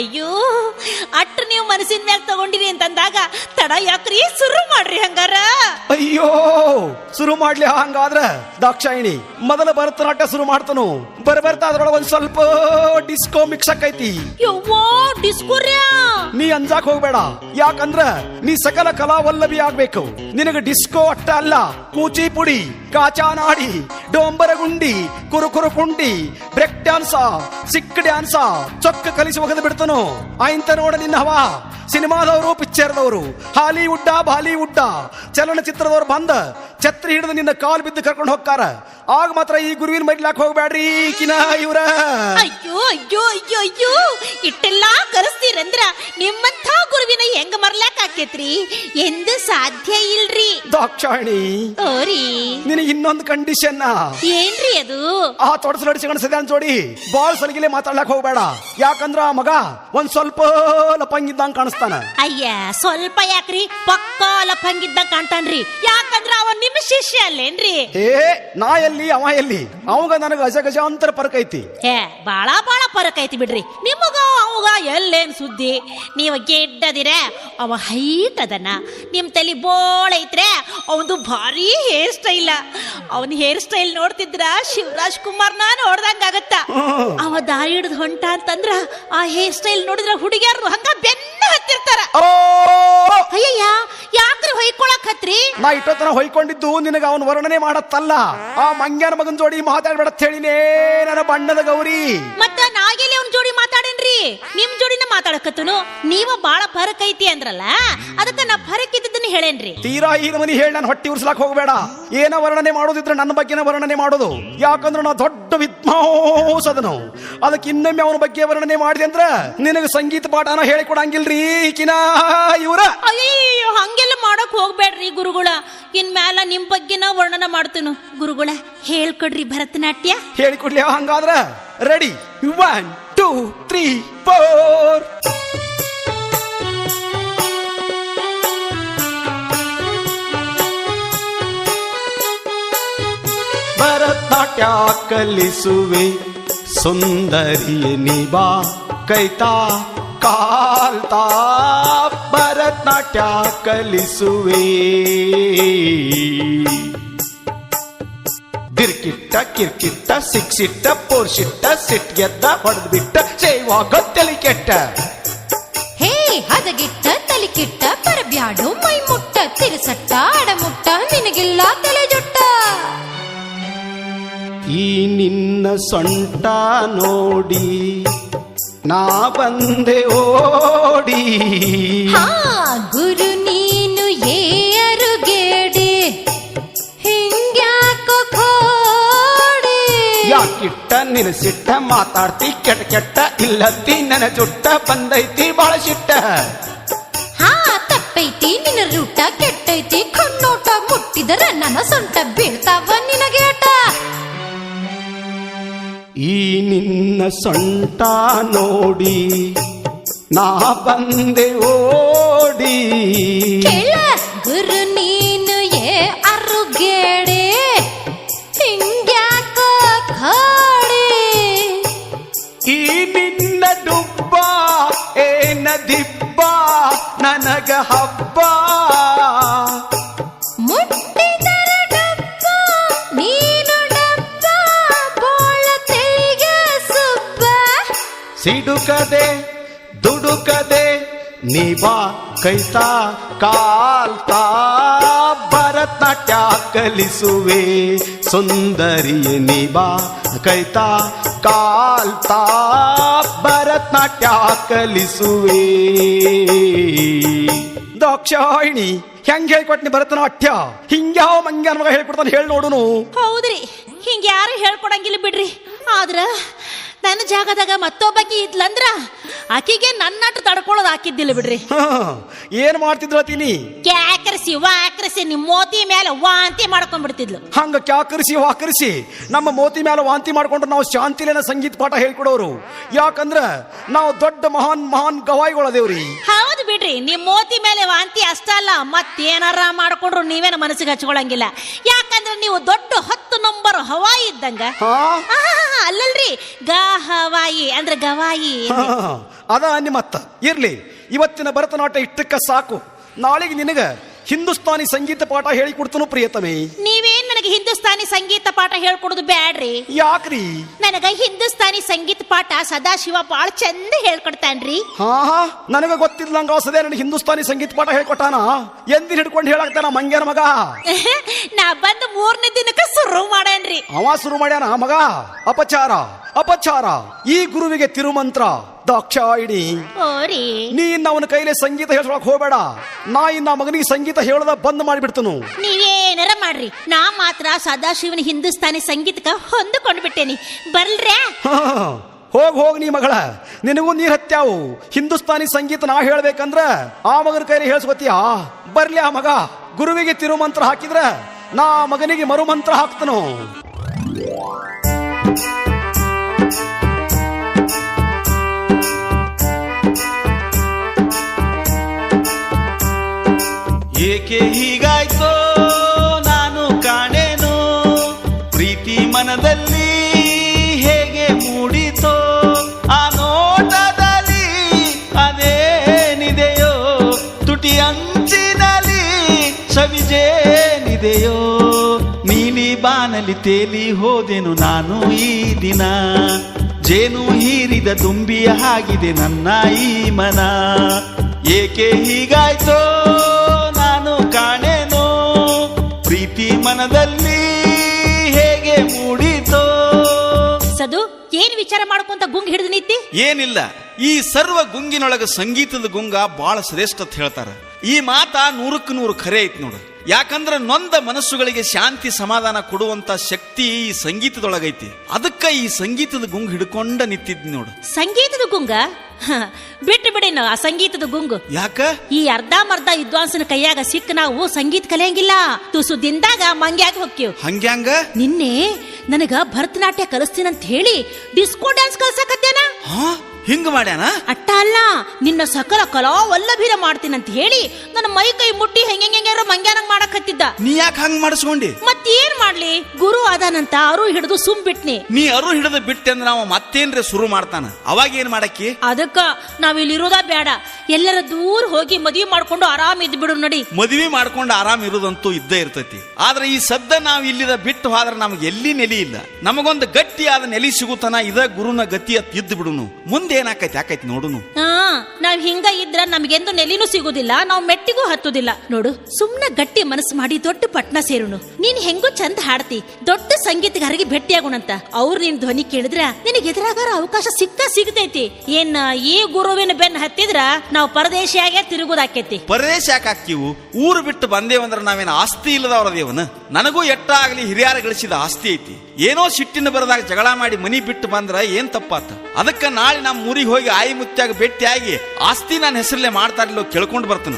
ಅಯ್ಯೋ ಅಟ್ಟ ನೀವು ಮನಸ್ಸಿನ ಮ್ಯಾಗ ತಗೊಂಡಿರಿ ಅಂತಂದಾಗ ತಡ ಯಾಕ್ರಿ ಶುರು ಮಾಡ್ರಿ ಹಂಗಾರ. ಅಯ್ಯೋ ಶುರು ಮಾಡ್ಲಿ ಹಂಗಾದ್ರ ದಾಕ್ಷಾಯಿಣಿ ಮೊದಲ ಭರತನಾಟ್ಯ ಶುರು ಮಾಡ್ತಾನು. ಬರ್ತಾ ಅದ್ರೊಳಗ ಒಂದ್ ಸ್ವಲ್ಪ ಡಿಸ್ಕೋ ಮಿಕ್ಸ್ ಆಕೈತಿ. ಯವ್ವಾ ಡಿಸ್ಕೋರ್ಯಾ ನೀ ಅಂಜಾಕ್ ಹೋಗ್ಬೇಡ, ಯಾಕಂದ್ರ ನೀ ಸಕಲ ಕಲಾವಲ್ಲಭಿ ಆಗ್ಬೇಕು. ನಿನಗ ಡಿಸ್ಕೋ ಅಟ್ಟ ಅಲ್ಲ, ಕೂಚಿಪುಡಿ, ಕಾಚಾನಾಡಿ, ಡೋಂಬರ ಗುಂಡಿ, ಕುರುಕುರು ಪುಂಡಿ, ಬ್ರೇಕ್ ಡ್ಯಾನ್ಸ, ಸಿಕ್ ಡ್ಯಾನ್ಸ ಚೊಕ್ಕ ಕಲಿಸಿ ಒಗದು ಬಿಡ್ತನು. ಆಯ್ತ ನೋಡ ನಿನ್ನ ಹವಾ. ಸಿನಿಮಾದವರು, ಪಿಕ್ಚರ್ದವರು, ಹಾಲಿವುಡ್ಡ, ಬಾಲಿವುಡ್ಡ, ಚಲನಚಿತ್ರದವ್ರು ಬಂದ ಛತ್ರಿ ಹಿಡಿದು ನಿನ್ನ ಕಾಲ್ ಬಿದ್ದು ಕರ್ಕೊಂಡು ಹೋಗ್ತಾರ. ಆಗ ಮಾತ್ರ ಈ ಗುರುವಿನ ಮರಿಲಾಕ್ ಹೋಗ್ಬೇಡ್ರಿ ಕಿನ ಇವ್ರ. ಅಯ್ಯೋ ಅಯ್ಯೋ ಅಯ್ಯೋ ಅಯ್ಯೋ ಇಟ್ಟೆಲ್ಲಾ ಕರೆಸ್ತೀರಂದ್ರ ನಿಮ್ಮಂಥ ಗುರುವಿನ ಹೆಂಗ ಮರ್ಲಾಕ್ ಆಕೇತ್ರಿ? ಎಂದು ಸಾಧ್ಯ ಇಲ್ರಿ. ದಾಕ್ಷಾಯಿಣಿ ಓರಿ ನಿನಗೆ ಇನ್ನೊಂದು ಕಂಡೀಷನ್. ಏನ್ರಿ ಅದು? ಆ ತೊಡಸು ನಡಿಸಿಕೊಂಡ್ ಜೋಡಿ ಬಾಳ್ ಸಲಿಗೆಲೆ ಮಾತಾಡ್ಲಾಕ್ ಹೋಗ್ಬೇಡ. ಯಾಕಂದ್ರ ಆ ಮಗ ಒಂದ್ ಸ್ವಲ್ಪ ಲಪಂಗಿದ್ದಂಗ ಕಾಣಿಸ್ತಾನ. ಅಯ್ಯ ಸ್ವಲ್ಪ ಯಾಕ್ರಿ, ಪಕ್ಕ ಲಪಂಗಿದ್ದಂಗ ಕಾಣ್ತಾನ್ರಿ. ಯಾಕಂದ್ರ ಅವ ನಿಮ್ಮ ಶಿಷ್ಯ ಅಲ್ಲೇನ್ರಿ? ನಾ ಎಲ್ಲಿ ಅವ ಎಲ್ಲಿ? ಅವಾಗ ನನಗ ಅಜಗಜಾಂತರ ಪರಕ್ ಐತಿ. ಬಾಳ ಬಾಳ ಪರಕ್ ಐತಿ ಬಿಡ್ರಿ. ನಿಮಗ ಅವಾಗ ಎಲ್ಲೇನ್ ಸುದ್ದಿ? ನೀವ ಗೆಡ್ಡದಿರ, ಅವ ಹೈಟ್ ಅದನ್ನ. ನಿಮ್ ತಲಿ ಬೋಳ ಐತ್ರೆ, ಅವಂದು ಭಾರಿ ಹೇರ್ ಸ್ಟೈಲ್. ಅವನ್ ಹೇರ್ ಸ್ಟೈಲ್ ನೋಡ್ತಿದ್ರ ಶಿವರಾಜ್ ಕುಮಾರ್ನ ನೋಡ್ದಂಗ ಆಗತ್ತ. ಅವ ದಾರಿ ಹಿಡಿದು ಹೊಂಟ ಅಂತಂದ್ರ ಆ ಹೇರ್ ಸ್ಟೈಲ್ ನೋಡಿದ್ರ ಹುಡುಗಿಯರು ಹಂಗ ಬೆನ್ನ ಹತ್ತಿರ್ತಾರ. ಅಯ್ಯಯ್ಯ ಯಾಕ್ರಿ ಹೊಯ್ಕೊಳಕ್ ಹತ್ರಿ? ನಾ ಇಟ್ಟೋತನ ಹೊಯ್ಕೊಂಡಿದ್ದು ನಿನಗ ಅವನ್ ವರ್ಣನೆ ಮಾಡತ್ತಲ್ಲ. ಆ ಮಂಗ್ಯನ ಮಗನ್ ಜೋಡಿ ಮಾತಾಡ್ಬೇಡ ಹೇಳಿನೇ ನನ್ನ ಬಣ್ಣದ ಗೌರಿ. ಮತ್ತ ನಾಗೆಲ್ಲಿ ಅವ್ನ ಜೋಡಿ ಮಾತಾಡೇನ್ರಿ? ನಿಮ್ ಜೋಡಿನ ಮಾತಾಡಕತ್ತನು. ನೀವ ಬಾಳ ಫರಕ್ ಐತಿ ಅಂದ್ರಲ್ಲ, ಅದಕ್ಕ ನಾ ಫರಕ್ ಇದ್ದದನ್ನ ಹೇಳೇನ್ರಿ. ತೀರಾ ಈ ನಮನಿ ಹೇಳಿ ನಾನು ಹೊಟ್ಟಿ ಉರ್ಸ್ಲಾಕ್ ಹೋಗ್ಬೇಡ. ಏನ ವರ್ಣನೆ ಮಾಡೋದಿದ್ರೆ ನನ್ನ ಬಗ್ಗೆನ ವರ್ಣನೆ ಮಾಡೋದು. ಯಾಕಂದ್ರೆ ನಾ ದೊಡ್ಡ ವಿದ್ವಾಂಸದನು. ಅದಕ್ಕೆ ಇನ್ನೊಮ್ಮೆ ಅವನ ಬಗ್ಗೆ ವರ್ಣನೆ ಮಾಡಿದೆ ಅಂದ್ರ ನಿನಗ ಸಂಗೀತ ಪಾಠನ ಹೇಳಿಕೊಡಂಗಿಲ್ರಿ ಕಿನ ಇವ್ರ. ಅಯ್ಯೋ ಹಂಗೆಲ್ಲ ಮಾಡಕ್ ಹೋಗ್ಬೇಡ್ರಿ ಗುರುಗಳ. ಇನ್ ಮ್ಯಾಲ ನಿಮ್ ಬಗ್ಗೆನ ವರ್ಣನ ಮಾಡ್ತೇನು ಗುರುಗಳ. ಹೇಳ್ಕೊಡ್ರಿ ಭರತನಾಟ್ಯ. ಹೇಳಿಕೊಡ್ಲಿ ಹಂಗಾದ್ರ ರೆಡಿ 1 2 3 4. ಭರತನಾಟ್ಯ ಕಲಿಸುವೆ ಸುಂದರಿಯ ನಿಬಾ ಕೈತಾ ಕಾಲ್ತಾ. ಭರತನಾಟ್ಯ ಕಲಿಸುವೆ ಬಿರ್ಕಿಟ್ಟ ಕಿರ್ಕಿಟ್ಟ ಸಿಕ್ಸಿಟ್ಟ ಪೋರ್ಸಿಟ್ಟ ಸಿಟ್ ಗೆದ್ದ ಹೊಡೆದ್ ಬಿಟ್ಟ ಸೇವಾಗ ತಲಿ ಕೆಟ್ಟ. ಹೇ ಹದಗಿಟ್ಟ ತಲಿಕಿಟ್ಟ ಪರಬ್ಯಾಡು ಮೈ ಮುಟ್ಟ ತಿರುಸಟ್ಟ ಅಡಮುಟ್ಟ ನಿನಗಿಲ್ಲ ತಲೆ ಜೊಟ್ಟ. ಈ ನಿನ್ನ ಸೊಂಟ ನೋಡಿ ನಾ ಬಂದೆ ಓಡಿ. ಗುರು ನೀನು ಏರುಗೇಡಿ ಹಿಂಗ್ಯಾಕೋ ಖೋಡಿ. ಯಾಕಿಟ್ಟ ನಿನಸಿಟ್ಟ ಮಾತಾಡ್ತಿ ಕೆಟ್ಟ ಕೆಟ್ಟ ಇಲ್ಲತ್ತಿ ನನ್ನ ಜುಟ್ಟ ಬಂದೈತಿ ಬಾಳ ಶಿಟ್ಟ. ತಪ್ಪೈತಿ ನಿನ್ನ ರೂಟ ಕೆಟ್ಟೈತಿ ಕಣ್ಣೋಟ ಮುಟ್ಟಿದರ ನನ್ನ ಸೊಂಟ ಬೀಳ್ತಾವ ನಿನಗೇಟ. ಈ ನಿನ್ನ ಸೊಂಟ ನೋಡಿ ನಾ ಬಂದೆ ಓಡಿ. ಕೇಳ ಗುರು ನೀನು ಏ ಅರುಗೇಡಿ ಹಿಂಗ್ಯಾಕೋ ಖೋಡಿ. ಈ ನಿನ್ನ ಡುಬ್ಬ ಏನ ದಿಬ್ಬ ನನಗ ಹಬ್ಬ. ಮುಟ್ಟಿದರ ಡಬ್ಬ ನೀನು ಡಬ್ಬ ಬೋಳ ತೆರಿಗೆ ಸುಬ್ಬ. ಸಿಡುಕದೆ ದುಡುಕದೆ ನಿಬಾ ಕೈತಾ ಕಾಲ್ತಾ. ಭರತನಾಟ್ಯ ಕಲಿಸುವೆ ಸುಂದರಿಯ ನಿಬಾ ಕೈತಾ ಕಾಲ್ತಾ. ಭರತನಾಟ್ಯ ಕಲಿಸುವೆ. ದಾಕ್ಷಾಯಿಣಿ ಹೆಂಗ್ ಹೇಳ್ಕೊಟ್ನಿ ಭರತನಾಟ್ಯ? ಹಿಂಗ್ಯಾವ ಮಂಗ್ಯಾನ ಮಗ ಹೇಳ್ಕೊಡ್ತಾನೆ ಹೇಳಿ ನೋಡುನು. ಹೌದ್ರಿ, ಹಿಂಗ ಯಾರು ಹೇಳ್ಕೊಡಂಗಿಲ್ಲ ಬಿಡ್ರಿ. ಆದ್ರ ನನ್ನ ಜಾಗದಾಗ ಮತ್ತೊಬ್ಬಕಿ ಇದ್ಲಂದ್ರ ಆಕಿಗೆ ನನ್ನಟ್ಟು ತಡ್ಕೊಳ್ಳೋದು ಹಾಕಿದ್ದಿಲ್ಲ ಬಿಡ್ರಿ. ಏನ್ ಮಾಡ್ತಿದ್ಲ ತೀನಿ? ಕ್ಯಾಕರಿಸಿ ವಾಕರಿಸಿ ನಿಮ್ ಮೋತಿ ಮೇಲೆ ವಾಂತಿ ಮಾಡ್ಕೊಂಡ್ಬಿಡ್ತಿದ್ಲು. ಹಂಗ ಕ್ಯಾಕರಿಸಿ ವಾಕರಿಸಿ ನಮ್ಮ ಮೋತಿ ಮೇಲೆ ವಾಂತಿ ಮಾಡ್ಕೊಂಡ್ರೆ ನಾವು ಶಾಂತಿಲೇನ ಸಂಗೀತ ಪಾಠ ಹೇಳ್ಕೊಡೋರು. ಯಾಕಂದ್ರ ನಾವು ದೊಡ್ಡ ಮಹಾನ್ ಮಹಾನ್ ಗವಾಯಿಗಳದೇವ್ರಿ. ಹೌದು ಬಿಡ್ರಿ, ನಿಮ್ ಮೋತಿ ಮೇಲೆ ವಾಂತಿ ಅಷ್ಟ ಅಲ್ಲ, ಮತ್ತೇನಾರ ಮಾಡ್ಕೊಂಡ್ರು ನೀವೇನ ಮನಸ್ಸಿಗೆ ಹಚ್ಕೊಳಂಗಿಲ್ಲ. ಯಾಕಂದ್ರೆ ನೀವು ದೊಡ್ಡ 10 ನಂಬರ್ ಹವಾ ಇದ್ದಂಗ. ಅಲ್ಲಲ್ರಿ ಗಹವಾಯಿ ಅಂದ್ರೆ ಗವಾಯಿ ಅದ ನಿಮ್ಮತ್ತ ಇರ್ಲಿ. ಇವತ್ತಿನ ಭರತನಾಟ್ಯ ಇಷ್ಟಕ್ಕ ಸಾಕು. ನಾಳೆಗೆ ನಿನಗ ಹಿಂದೂಸ್ತಾನಿ ಸಂಗೀತ ಪಾಠ ಹೇಳಿ ಕೊಡ್ತನು ಪ್ರಿಯತಮೆ. ನೀವೇನ್ ನನಗೆ ಹಿಂದೂಸ್ತಾನಿ ಸಂಗೀತ ಪಾಠ ಹೇಳ್ಕೊಡುದು ಬ್ಯಾಡ್ರಿ. ಯಾಕ್ರಿ? ನನಗ ಹಿಂದೂಸ್ತಾನಿ ಸಂಗೀತ ಪಾಠ ಸದಾಶಿವ ಬಾಳ ಚಂದ ಹೇಳ್ಕೊಡ್ತಾನ್ರಿ. ಹಾ ನನಗ ಗೊತ್ತಿದ್ಲಂಗ ಸದೇ ನನಗೆ ಹಿಂದೂಸ್ತಾನಿ ಸಂಗೀತ ಪಾಠ ಹೇಳ್ಕೊಟ್ಟಾನ. ಎಂದಿನ ಹಿಡ್ಕೊಂಡು ಹೇಳಾಕ್ತಾನ ಮಂಗ್ಯನ ಮಗ. ನಾ ಬಂದ 3ನೇ ದಿನಕ್ಕ ಶುರು ಮಾಡೇನ್ರಿ. ಅವ ಶುರು ಮಾಡ್ಯಾನ ಮಗ. ಅಪಚಾರ ಅಪಚಾರ. ಈ ಗುರುವಿಗೆ ತಿರುಮಂತ್ರ ದಾಕ್ಷಾಯಿಣಿ. ಓರಿ ನೀ ಇನ್ನ ಅವನ ಕೈಲೇ ಸಂಗೀತ ಹೇಳ್ಕೊಳಕ್ ಹೋಗ್ಬೇಡ. ನಾ ಇನ್ನ ಮಗನಿಗೆ ಸಂಗೀತ ಹೇಳದ ಬಂದ್ ಮಾಡಿಬಿಡ್ತನು. ನೀವೇನಾರ ಮಾಡ್ರಿ, ನಾ ಮಾತ್ರ ಸದಾಶಿವನ ಹಿಂದೂಸ್ತಾನಿ ಸಂಗೀತಕ್ಕ ಹೊಂದಿಕೊಂಡು ಬಿಟ್ಟೇನಿ. ಬರ್ಲ್ರ್ಯಾ? ಹೋಗ್ ನೀ ಮಗಳ, ನಿನಗೂ ನೀರ್ ಹತ್ಯಾವು. ಹಿಂದೂಸ್ತಾನಿ ಸಂಗೀತ ನಾ ಹೇಳ್ಬೇಕಂದ್ರ ಆ ಮಗನ ಕೈಲಿ ಹೇಳ್ಸ್ಕೊತೀಯ. ಬರ್ಲಿ ಆ ಮಗ. ಗುರುವಿಗೆ ತಿರುಮಂತ್ರ ಹಾಕಿದ್ರ ನಾ ಮಗನಿಗೆ ಮರುಮಂತ್ರ ಹಾಕ್ತನು. ಏಕೆ ಹೀಗಾಯ್ತೋ ನಾನು ಕಾಣೇನು, ಪ್ರೀತಿ ಮನದಲ್ಲಿ ಹೇಗೆ ಮೂಡಿತೋ, ಆ ನೋಟದಲ್ಲಿ ಅದೇನಿದೆಯೋ, ತುಟಿ ಅಂಚಿನಲ್ಲಿ ಸವಿಜೇನಿದೆಯೋ, ನೀಲಿ ಬಾನಲಿ ತೇಲಿ ಹೋದೆನು ನಾನು ಈ ದಿನ, ಜೇನು ಹೀರಿದ ದುಂಬಿಯ ಹಾಗಿದೆ ನನ್ನ ಈ ಮನ. ಏಕೆ ಹೀಗಾಯ್ತೋ ನಾನು ಕಾಣೇನೋ, ಪ್ರೀತಿ ಮನದಲ್ಲಿ ಹೇಗೆ ಮೂಡಿತೋ. ಸದು ಏನ್ ವಿಚಾರ ಮಾಡ್ಕೊಂತ ಗುಂಗ್ ಹಿಡಿದು ನಿಂತಿ? ಏನಿಲ್ಲ, ಈ ಸರ್ವ ಗುಂಗಿನೊಳಗ ಸಂಗೀತದ ಗುಂಗ ಬಹಳ ಶ್ರೇಷ್ಠ ಅಂತ ಹೇಳ್ತಾರ. ಈ ಮಾತ 100ಕ್ಕೆ 100 ಖರೆ ಐತಿ ನೋಡು. ಯಾಕಂದ್ರ ನೊಂದ ಮನಸ್ಸುಗಳಿಗೆ ಶಾಂತಿ ಸಮಾಧಾನ ಕೊಡುವಂತ ಶಕ್ತಿ ಈ ಸಂಗೀತದೊಳಗೈತಿ. ಅದಕ್ಕ ಈ ಸಂಗೀತದ ಗುಂಗ್ ಹಿಡ್ಕೊಂಡ ನಿಂತಿದ್ ನೋಡು. ಸಂಗೀತದ ಗುಂಗ ಬಿಟ್ಟು ಬಿಡೇನು ಆ ಸಂಗೀತದ ಗುಂಗು. ಯಾಕ? ಈ ಅರ್ಧಮರ್ಧ ವಿದ್ವಾಂಸನ ಕೈಯಾಗ ಸಿಕ್ಕ ನಾವು ಸಂಗೀತ ಕಲಿಯಂಗಿಲ್ಲ. ತುಸು ದಿನದಾಗ ಮಂಗ್ಯಾಗ ಹೋಗ್ಯವ್. ಹಂಗ್ಯಾಂಗ? ನಿನ್ನೆ ನನಗ ಭರತನಾಟ್ಯ ಕಲಿಸ್ತೀನಂತ ಹೇಳಿ ಡಿಸ್ಕೋ ಡ್ಯಾನ್ಸ್ ಕಲ್ಸಕತ್ತೇನ. ಹಿಂಗ ಮಾಡ್ಯಾನ? ಅಟ್ಟ ಅಲ್ಲ, ನಿನ್ನ ಸಕಲ ಕಲಾ ವಲ್ಲಭಿರ ಮಾಡ್ತೀನಂತ ಹೇಳಿ ನನ್ನ ಮೈ ಕೈ ಮುಟ್ಟಿ ಹೆಂಗಾರ ಮಂಗ್ಯಾನಂಗ್ ಮಾಡಕ್ ಹತ್ತಿದ್ದ. ನೀ ಯಾಕೆ ಹಂಗ ಮಾಡಿಸ್ಕೊಂಡಿ? ಮತ್ತೇನ್ ಮಾಡ್ಲಿ, ಗುರು ಆದಾನಂತ ಅರು ಹಿಡಿದು ಸುಮ್ ಬಿಟ್ನಿ. ನೀ ಅರು ಹಿಡಿದು ಬಿಟ್ಟೆ ಅಂದ್ರೆ ನಾವು ಮತ್ತೇನ್ರೆ ಶುರು ಮಾಡ್ತಾನ. ಅವಾಗ ಏನ್ ಮಾಡಕ್ಕಿ? ಅದಕ್ಕ ನಾವಿಲ್ಲಿರೋದ ಬೇಡ, ಎಲ್ಲರ ದೂರ ಹೋಗಿ ಮದುವೆ ಮಾಡ್ಕೊಂಡು ಆರಾಮ್ ಇದ್ ಬಿಡು ನಡಿ. ಮದುವೆ ಮಾಡ್ಕೊಂಡು ಆರಾಮ್ ಇರೋದಂತೂ ಇದ್ದೇ ಇರ್ತೈತಿ. ಆದ್ರೆ ಈ ಸದ್ದ ನಾವ್ ಇಲ್ಲಿದ ಬಿಟ್ಟು ಹೋದ್ರೆ ನಮ್ಗೆ ಎಲ್ಲಿ ನೆಲೆ ಇಲ್ಲ. ನಮಗೊಂದು ಗಟ್ಟಿಯಾದ ನೆಲೆ ಸಿಗುತ್ತಾನ ಇದ ಗುರುನ ಗತಿ ಅತ್ ಇದ್ದು ಬಿಡುನು. ಮುಂದೆ ಏನಾಕೈತಿ ಯಾಕೈತಿ ನೋಡುನು. ನಾವ್ ಹಿಂಗ ಇದ್ರ ನಮ್ಗೆಂದು ನೆಲಿನೂ ಸಿಗುದಿಲ್ಲ, ನಾವ್ ಮೆಟ್ಟಿಗೂ ಹತ್ತುದಿಲ್ಲ ನೋಡು. ಸುಮ್ನ ಗಟ್ಟಿ ಮನಸ್ಸು ಮಾಡಿ ದೊಡ್ಡ ಪಟ್ನ ಸೇರುನು. ನೀನ್ ಹೆಂಗೋ ಚಂದ ಹಾಡ್ತಿ, ದೊಡ್ಡ ಸಂಗೀತಗಾರಿಗೆ ಭೇಟಿಯಾಗೋಣಂತ. ಅವ್ರು ನಿನ್ ಧ್ವನಿ ಕೇಳಿದ್ರ ನಿನಗೆ ಎದುರಾಗಾರ ಅವಕಾಶ ಸಿಗ್ತೈತಿ. ಏನ್ ಈ ಗುರುವಿನ ಬೆನ್ನ ಹತ್ತಿದ್ರ ನಾವ್ ಪರದೇಶಿಯಾಗೆ ತಿರುಗುದಾಕೈತಿ. ಪರದೇಶ ಯಾಕೆ ಹಾಕಿವು? ಊರು ಬಿಟ್ಟು ಬಂದೇವಂದ್ರ ನಾವೇನ ಆಸ್ತಿ ಇಲ್ಲದವ್ರದೇವನ? ನನಗೂ ಎಟ್ಟಾಗ್ಲಿ ಹಿರಿಯರ ಗಳಿಸಿದ ಆಸ್ತಿ ಐತಿ. ಏನೋ ಸಿಟ್ಟಿನ ಬರದಾಗ ಜಗಳ ಮಾಡಿ ಮನಿ ಬಿಟ್ಟು ಬಂದ್ರ ಏನ್ ತಪ್ಪಾತ? ಅದಕ್ಕ ನಾಳೆ ನಮ್ಮ ಊರಿಗೆ ಹೋಗಿ ಆಯಿ ಮುತ್ಯಾಗ ಭೇಟಿಯಾಗಿ ಆಸ್ತಿ ನನ್ನ ಹೆಸರಲ್ಲೇ ಮಾಡ್ತಾ ಇರ್ಲೋ ಕೇಳ್ಕೊಂಡು ಬರ್ತಾನ.